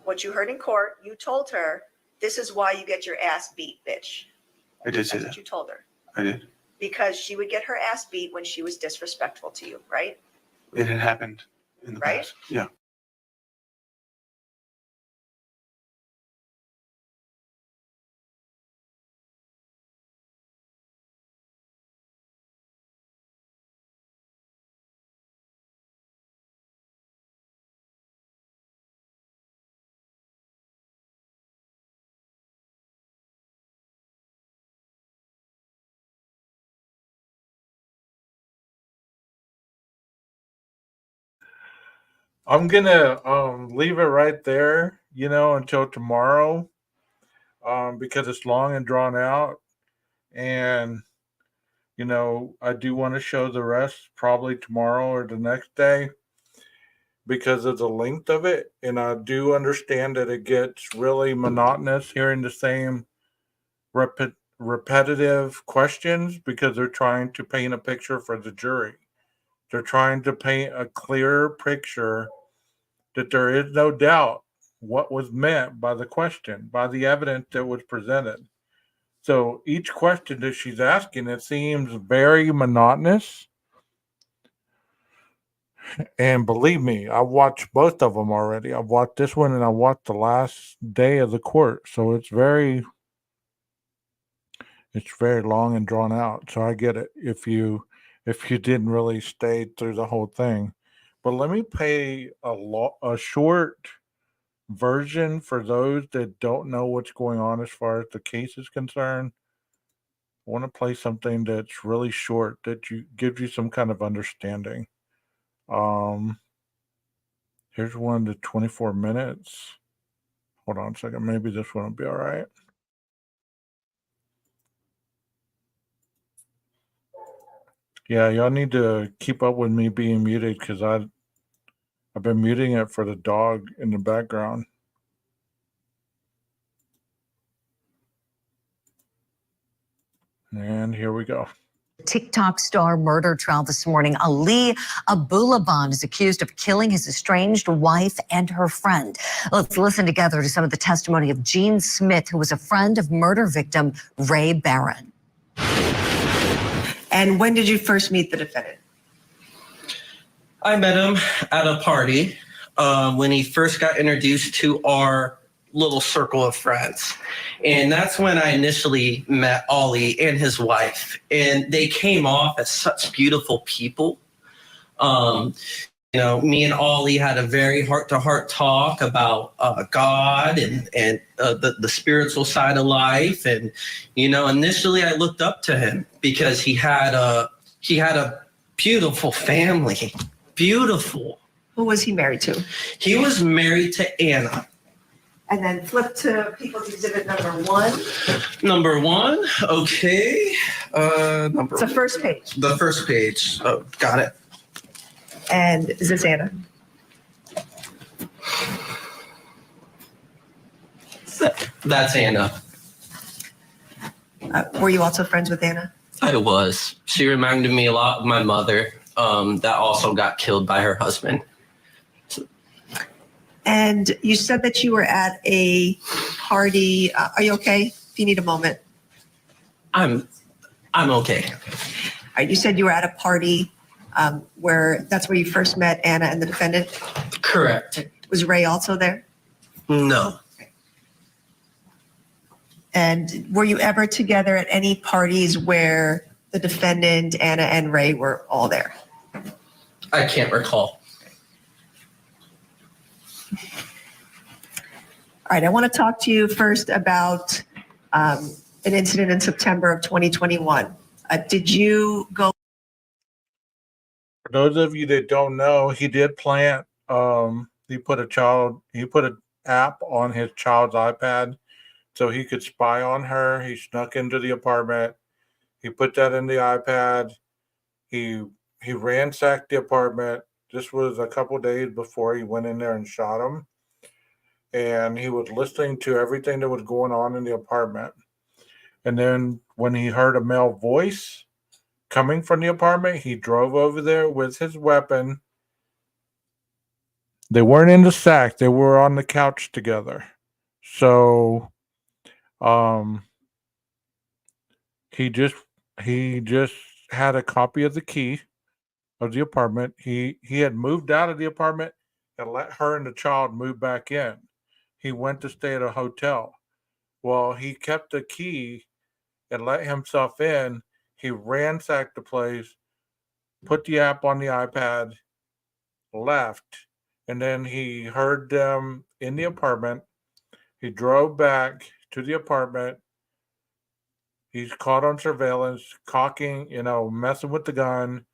what you heard in court, you told her, this is why you get your ass beat, bitch. I did say That's that. what you told her. I did. Because she would get her ass beat when she was disrespectful to you, right? It had happened in the Right? past. Yeah. I'm gonna leave it right there, until tomorrow, because it's long and drawn out, and I do want to show the rest probably tomorrow or the next day because of the length of it, and I do understand that it gets really monotonous hearing the same repetitive questions because they're trying to paint a picture for the jury. They're trying to paint a clearer picture that there is no doubt what was meant by the question, by the evidence that was presented. So each question that she's asking, it seems very monotonous. And believe me, I watched both of them already. I watched this one and I watched the last day of the court. So it's very long and drawn out. So I get it if you didn't really stay through the whole thing. But let me play a short version for those that don't know what's going on as far as the case is concerned. I want to play something that's really short that gives you some kind of understanding. Here's one to 24 minutes. Hold on a second. Maybe this one will be all right. Yeah, y'all need to keep up with me being muted because I've been muting it for the dog in the background. And here we go. TikTok star murder trial this morning. Ali Abulabans is accused of killing his estranged wife and her friend. Let's listen together to some of the testimony of Gene Smith, who was a friend of murder victim Ray Barron. And when did you first meet the defendant? I met him at a party when he first got introduced to our little circle of friends. And that's when I initially met Ali and his wife. And they came off as such beautiful people. Me and Ali had a very heart-to-heart talk about God and the spiritual side of life. And, initially I looked up to him because he had a beautiful family. Beautiful. Who was he married to? He was married to Anna. And then flip to People's Exhibit number 1. Number 1, okay. It's the first page. The first page. Oh, got it. And is this Anna? That's Anna. Were you also friends with Anna? I was. She reminded me a lot of my mother that also got killed by her husband. And you said that you were at a party. Are you okay? If you need a moment. I'm okay. All right, you said you were at a party where that's where you first met Anna and the defendant? Correct. Was Ray also there? No. And were you ever together at any parties where the defendant, Anna, and Ray were all there? I can't recall. All right, I want to talk to you first about an incident in September of 2021. Did you go? For those of you that don't know, he did plant. He put an app on his child's iPad so he could spy on her. He snuck into the apartment. He put that in the iPad. He ransacked the apartment. This was a couple days before he went in there and shot him. And he was listening to everything that was going on in the apartment. And then when he heard a male voice coming from the apartment, he drove over there with his weapon. They weren't in the sack. They were on the couch together. So he just had a copy of the key of the apartment. He had moved out of the apartment and let her and the child move back in. He went to stay at a hotel. Well, he kept the key and let himself in. He ransacked the place, put the app on the iPad, left, and then he heard them in the apartment. He drove back to the apartment. He's caught on surveillance, cocking, messing with the gun.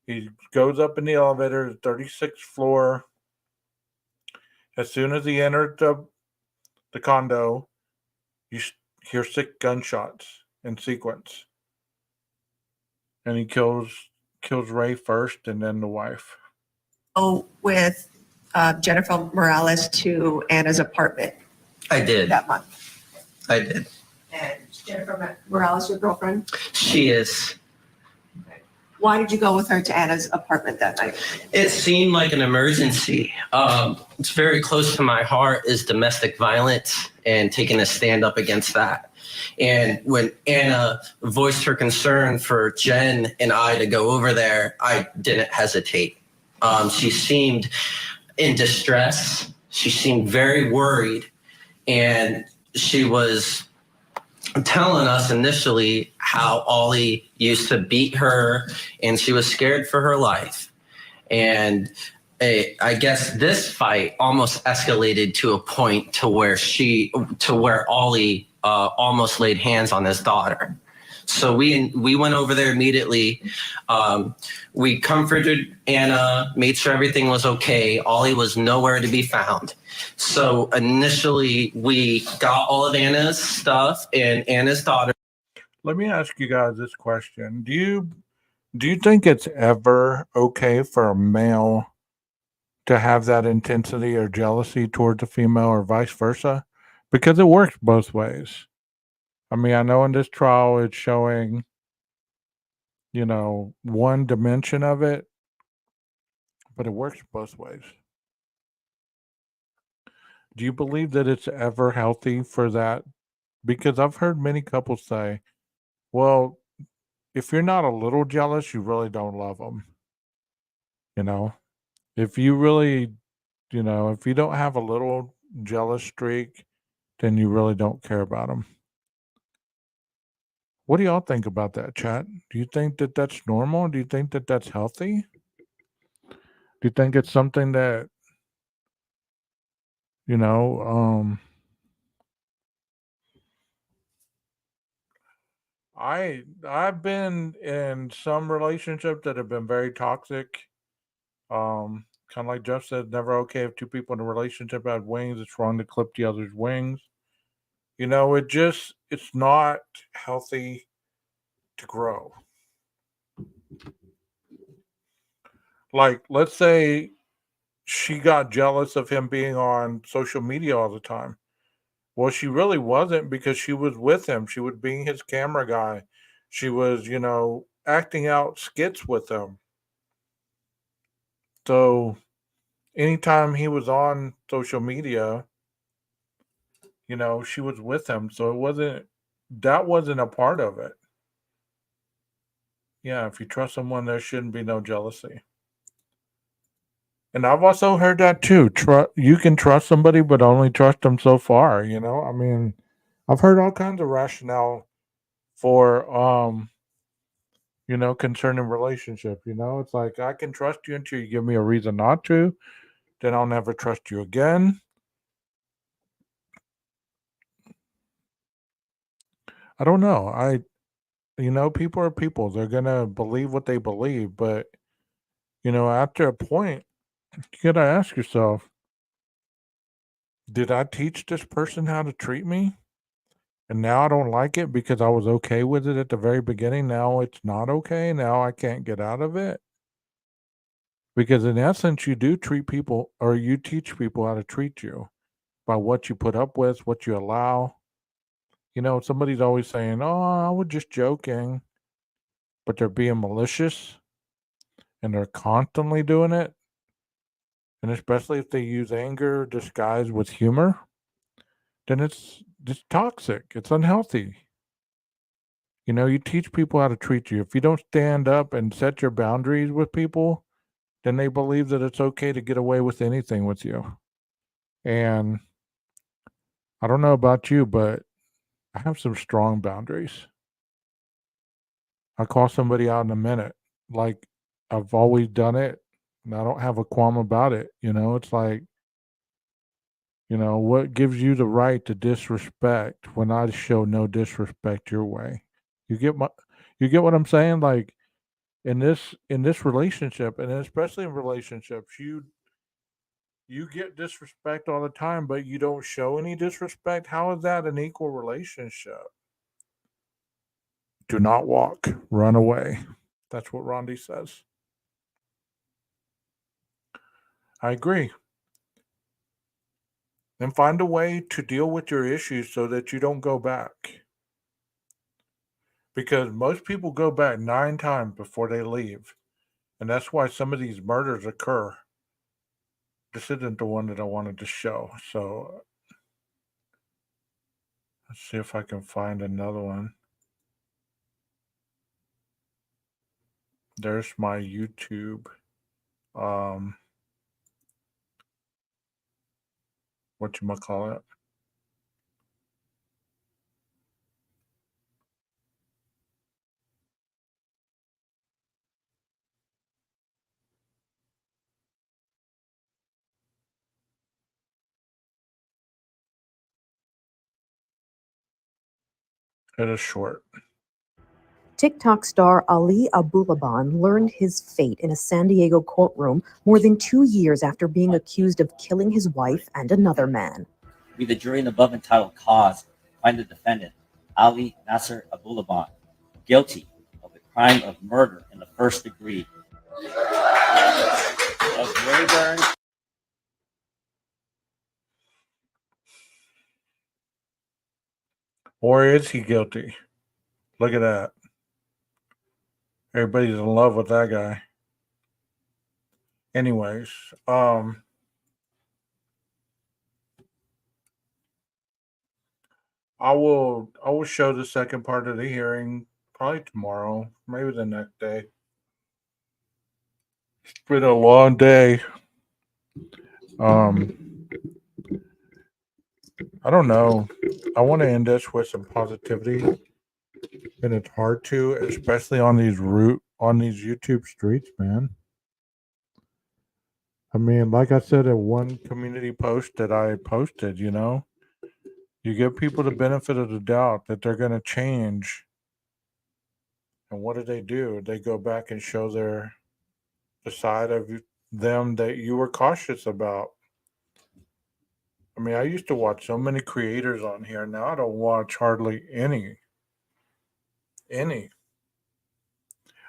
He goes up in the elevator, 36th floor. As soon as he entered the condo, you hear 6 gunshots in sequence. And he kills Ray first and then the wife. With Jennifer Morales to Anna's apartment I did. that month. I did. And Jennifer Morales, your girlfriend? She is. Why did you go with her to Anna's apartment that night? It seemed like an emergency. It's very close to my heart is domestic violence and taking a stand up against that. And when Anna voiced her concern for Jen and I to go over there, I didn't hesitate. She seemed in distress. She seemed very worried. And she was telling us initially how Ollie used to beat her and she was scared for her life. And I guess this fight almost escalated to a point to where Ollie almost laid hands on his daughter. So we went over there immediately. We comforted Anna, made sure everything was okay. Ollie was nowhere to be found. So initially we got all of Anna's stuff and Anna's daughter. Let me ask you guys this question. Do you think it's ever okay for a male to have that intensity or jealousy towards a female or vice versa? Because it works both ways. I mean, I know in this trial it's showing, one dimension of it, but it works both ways. Do you believe that it's ever healthy for that? Because I've heard many couples say, well, if you're not a little jealous, you really don't love them. If you really, if you don't have a little jealous streak, then you really don't care about them. What do y'all think about that, chat? Do you think that that's normal? Do you think that that's healthy? Do you think it's something that, you know, I've been in some relationships that have been very toxic. Kind of like Jeff said, never okay if two people in a relationship have wings. It's wrong to clip the other's wings. It's not healthy to grow. Like, let's say she got jealous of him being on social media all the time. Well, she really wasn't because she was with him. She was being his camera guy. She was, acting out skits with him. So anytime he was on social media, she was with him. So that wasn't a part of it. Yeah, if you trust someone, there shouldn't be no jealousy. And I've also heard that too. You can trust somebody, but only trust them so far. I mean, I've heard all kinds of rationale for concerning relationship. It's like I can trust you until you give me a reason not to. Then I'll never trust you again. I don't know. People are people. They're gonna believe what they believe, but after a point, you gotta ask yourself, did I teach this person how to treat me? And now I don't like it because I was okay with it at the very beginning. Now it's not okay. Now I can't get out of it. Because in essence, you do treat people or you teach people how to treat you by what you put up with, what you allow. Somebody's always saying, oh, I was just joking, but they're being malicious and they're constantly doing it. And especially if they use anger disguised with humor, then it's toxic. It's unhealthy. You teach people how to treat you. If you don't stand up and set your boundaries with people, then they believe that it's okay to get away with anything with you. And I don't know about you, but I have some strong boundaries. I call somebody out in a minute. Like I've always done it and I don't have a qualm about it. It's like, what gives you the right to disrespect when I show no disrespect your way? You get what I'm saying? Like in this relationship, and especially in relationships, you get disrespect all the time, but you don't show any disrespect. How is that an equal relationship? Do not walk, run away. That's what Rondi says. I agree. And find a way to deal with your issues so that you don't go back. because most people go back 9 times before they leave. And that's why some of these murders occur. This isn't the one that I wanted to show. So let's see if I can find another one. There's my YouTube. Whatchamacallit. It is short. TikTok star Ali Abulaban learned his fate in a San Diego courtroom more than 2 years after being accused of killing his wife and another man. We, the jury in the above entitled cause, find the defendant, Ali Nasser Abulaban, guilty of the crime of murder in the first degree of Rayburn. Or is he guilty? Look at that. Everybody's in love with that guy. Anyways, I will show the second part of the hearing probably tomorrow, maybe the next day. It's been a long day. I don't know. I want to end this with some positivity, and it's hard to, especially on these YouTube streets, man. I mean, like I said in one community post that I posted, you give people the benefit of the doubt that they're going to change. And what do? They go back and show the side of them that you were cautious about. I mean, I used to watch so many creators on here. Now I don't watch hardly any.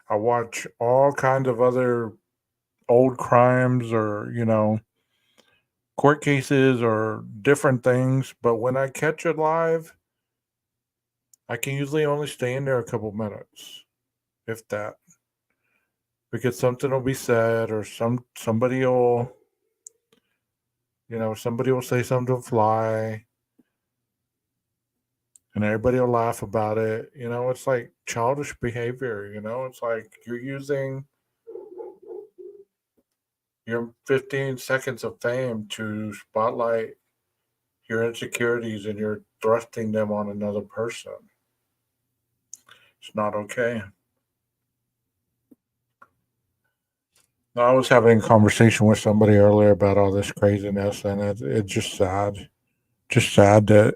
I watch all kinds of other old crimes or, court cases or different things. But when I catch it live, I can usually only stay in there a couple minutes, if that. Because something will be said or somebody will say something fly and everybody will laugh about it. It's like childish behavior, it's like you're using your 15 seconds of fame to spotlight your insecurities and you're thrusting them on another person. It's not okay. I was having a conversation with somebody earlier about all this craziness, and it's just sad. Just sad that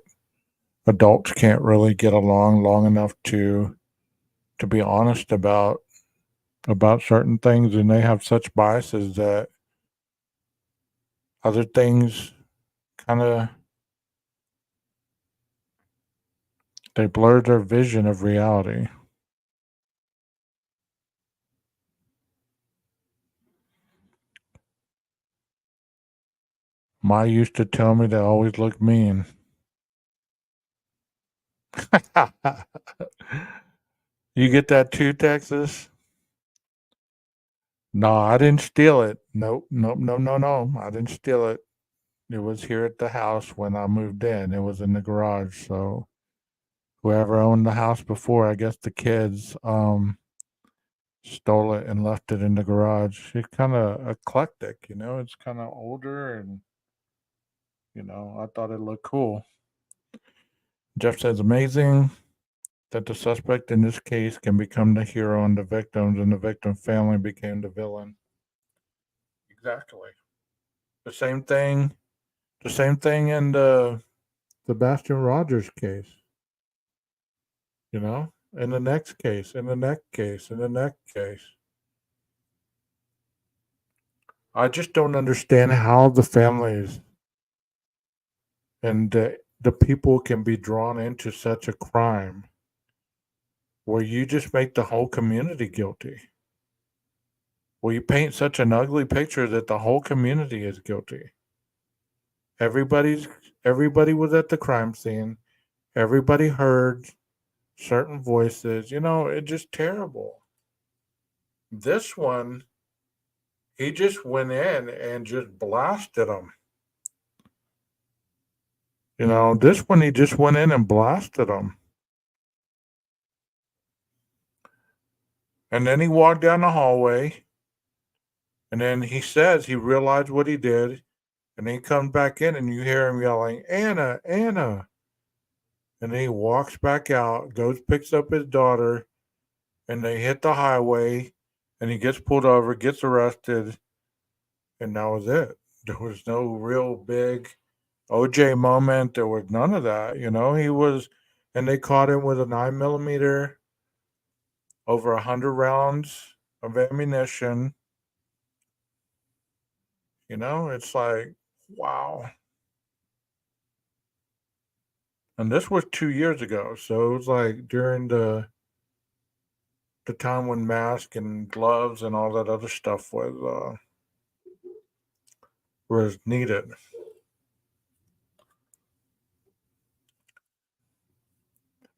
adults can't really get along long enough to be honest about certain things, and they have such biases that other things kind of they blur their vision of reality. Ma used to tell me they always look mean. You get that too, Texas? No, I didn't steal it. Nope. No. I didn't steal it. It was here at the house when I moved in. It was in the garage. So whoever owned the house before, I guess the kids stole it and left it in the garage. It's kind of eclectic, It's kind of older and I thought it looked cool. Jeff says amazing that the suspect in this case can become the hero and the victims and the victim family became the villain. Exactly. The same thing in the Sebastian Rogers case. In the next case, in the next case, in the next case. I just don't understand how the families and the people can be drawn into such a crime where you just make the whole community guilty. Where you paint such an ugly picture that the whole community is guilty. Everybody was at the crime scene. Everybody heard certain voices. It's just terrible. This one, he just went in and just blasted them. This one, he just went in and blasted them. And then he walked down the hallway. And then he says he realized what he did. And then he comes back in and you hear him yelling, Anna, Anna. And then he walks back out, goes, picks up his daughter, and they hit the highway. And he gets pulled over, gets arrested. And that was it. There was no real big OJ moment. There was none of that. He was, and they caught him with a 9mm, over 100 rounds of ammunition. It's like, wow. And this was 2 years ago. So it was like during the time when masks and gloves and all that other stuff was needed.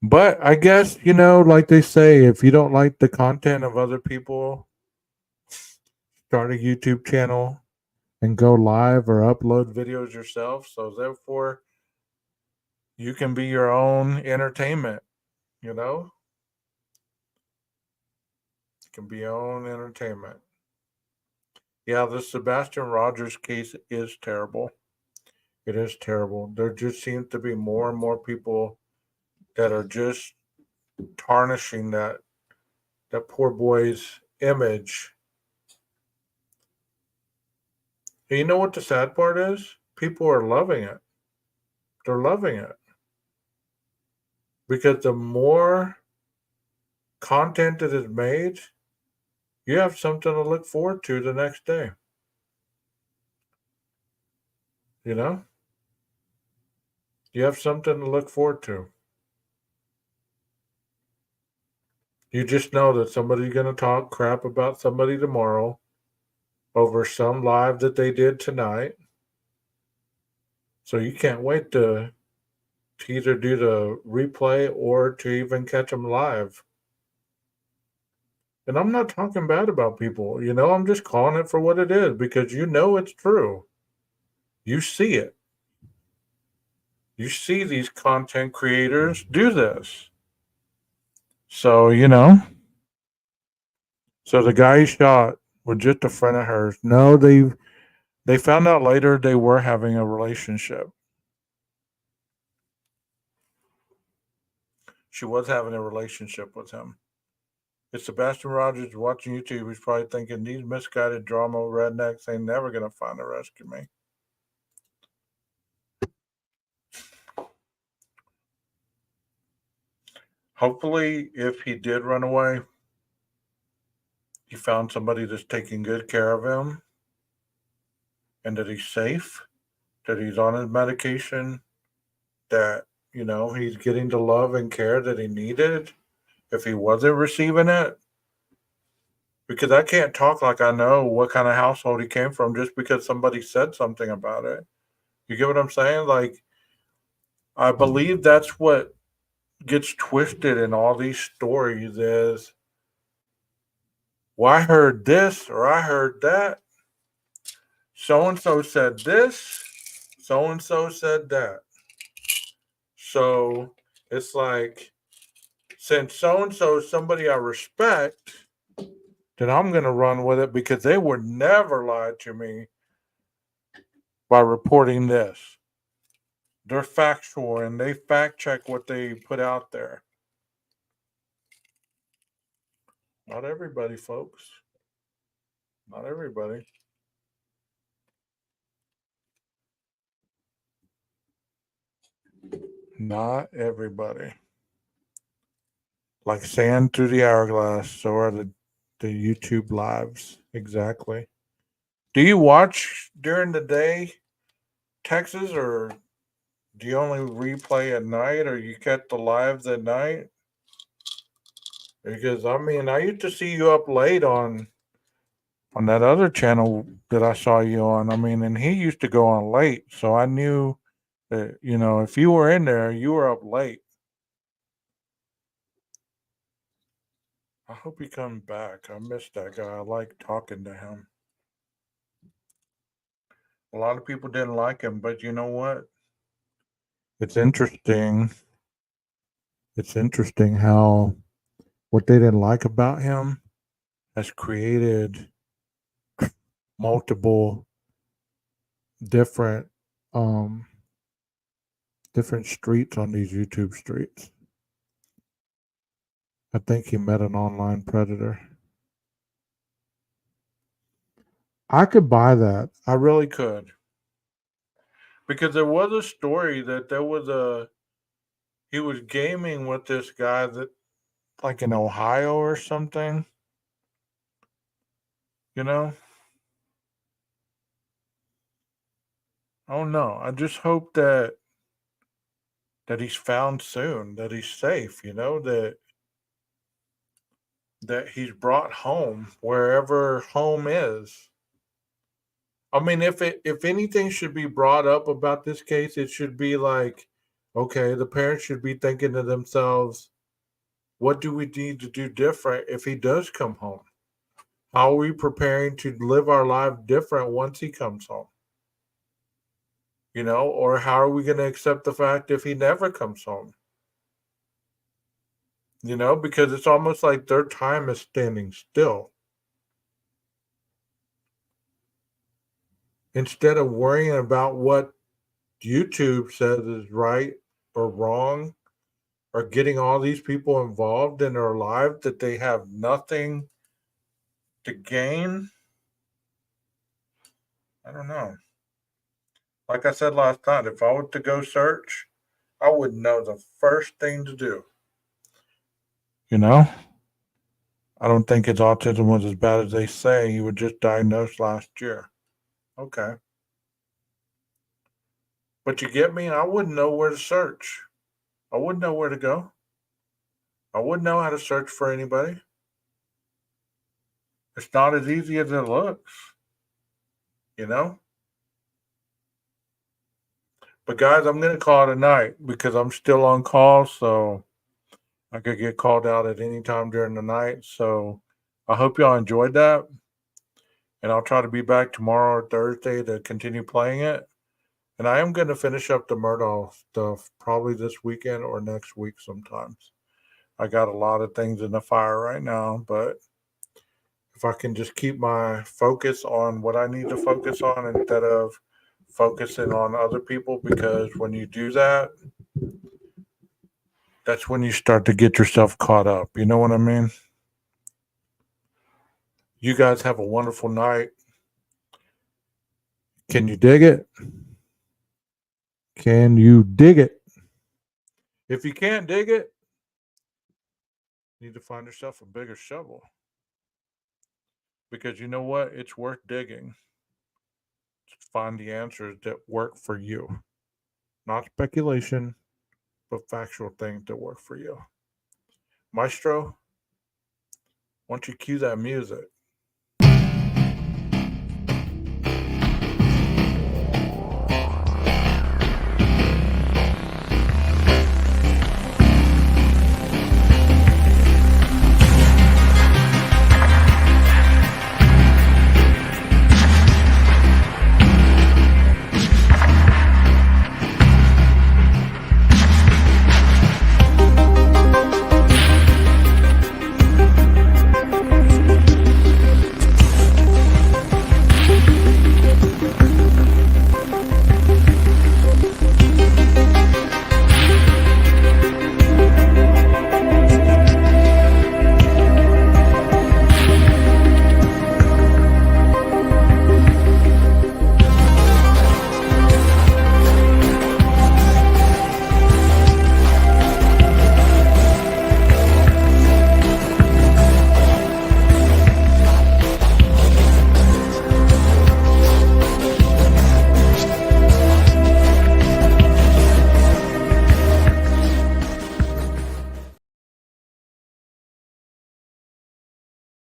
But I guess, like they say, if you don't like the content of other people, start a YouTube channel and go live or upload videos yourself. So therefore, you can be your own entertainment, You can be your own entertainment. Yeah, the Sebastian Rogers case is terrible. It is terrible. There just seems to be more and more people that are just tarnishing that poor boy's image. And you know what the sad part is? People are loving it. They're loving it. Because the more content that is made, you have something to look forward to the next day. You have something to look forward to. You just know that somebody's going to talk crap about somebody tomorrow over some live that they did tonight. So you can't wait to either do the replay or to even catch them live. And I'm not talking bad about people. I'm just calling it for what it is because it's true. You see it. You see these content creators do this. So, so the guy he shot was just a friend of hers. No, they found out later they were having a relationship. She was having a relationship with him. If Sebastian Rogers is watching YouTube, he's probably thinking these misguided drama rednecks ain't never gonna find a rescue me. Hopefully, if he did run away, he found somebody that's taking good care of him and that he's safe, that he's on his medication, that, he's getting the love and care that he needed if he wasn't receiving it. Because I can't talk like I know what kind of household he came from just because somebody said something about it. You get what I'm saying? Like, I believe that's what gets twisted in all these stories is, well, I heard this or I heard that. So-and-so said this. So-and-so said that. So it's like, since so-and-so is somebody I respect, then I'm going to run with it because they would never lie to me by reporting this. They're factual and they fact check what they put out there. Not everybody, folks. Not everybody. Not everybody. Like sand through the hourglass, so are the YouTube lives. Exactly. Do you watch during the day, Texas, or do you only replay at night, or you catch the lives at night? Because I used to see you up late on that other channel that I saw you on. And he used to go on late, so I knew that if you were in there, you were up late. I hope he comes back. I miss that guy. I like talking to him. A lot of people didn't like him, but you know what? It's interesting. It's interesting how what they didn't like about him has created multiple different um different streets on these YouTube streets. I think he met an online predator. I could buy that. I really could. Because there was a story that he was gaming with this guy that like in Ohio or something, you know? I don't know. I just hope that he's found soon, that he's safe, that he's brought home wherever home is. I mean, if anything should be brought up about this case, it should be like, okay, the parents should be thinking to themselves, what do we need to do different if he does come home? How are we preparing to live our life different once he comes home? Or how are we going to accept the fact if he never comes home? Because it's almost like their time is standing still. Instead of worrying about what YouTube says is right or wrong, or getting all these people involved in their life that they have nothing to gain. I don't know. Like I said last night, if I were to go search, I would know the first thing to do. I don't think his autism was as bad as they say. He was just diagnosed last year. Okay. But you get me? I wouldn't know where to search. I wouldn't know where to go. I wouldn't know how to search for anybody. It's not as easy as it looks, you know? But guys, I'm going to call it a night because I'm still on call, so I could get called out at any time during the night. So I hope y'all enjoyed that. And I'll try to be back tomorrow or Thursday to continue playing it. And I am going to finish up the Murdaugh stuff probably this weekend or next week sometimes. I got a lot of things in the fire right now, but if I can just keep my focus on what I need to focus on instead of focusing on other people, because when you do that, that's when you start to get yourself caught up. You know what I mean? You guys have a wonderful night. Can you dig it? Can you dig it? If you can't dig it, you need to find yourself a bigger shovel. Because you know what? It's worth digging to find the answers that work for you. Not speculation, but factual things that work for you. Maestro, why don't you cue that music?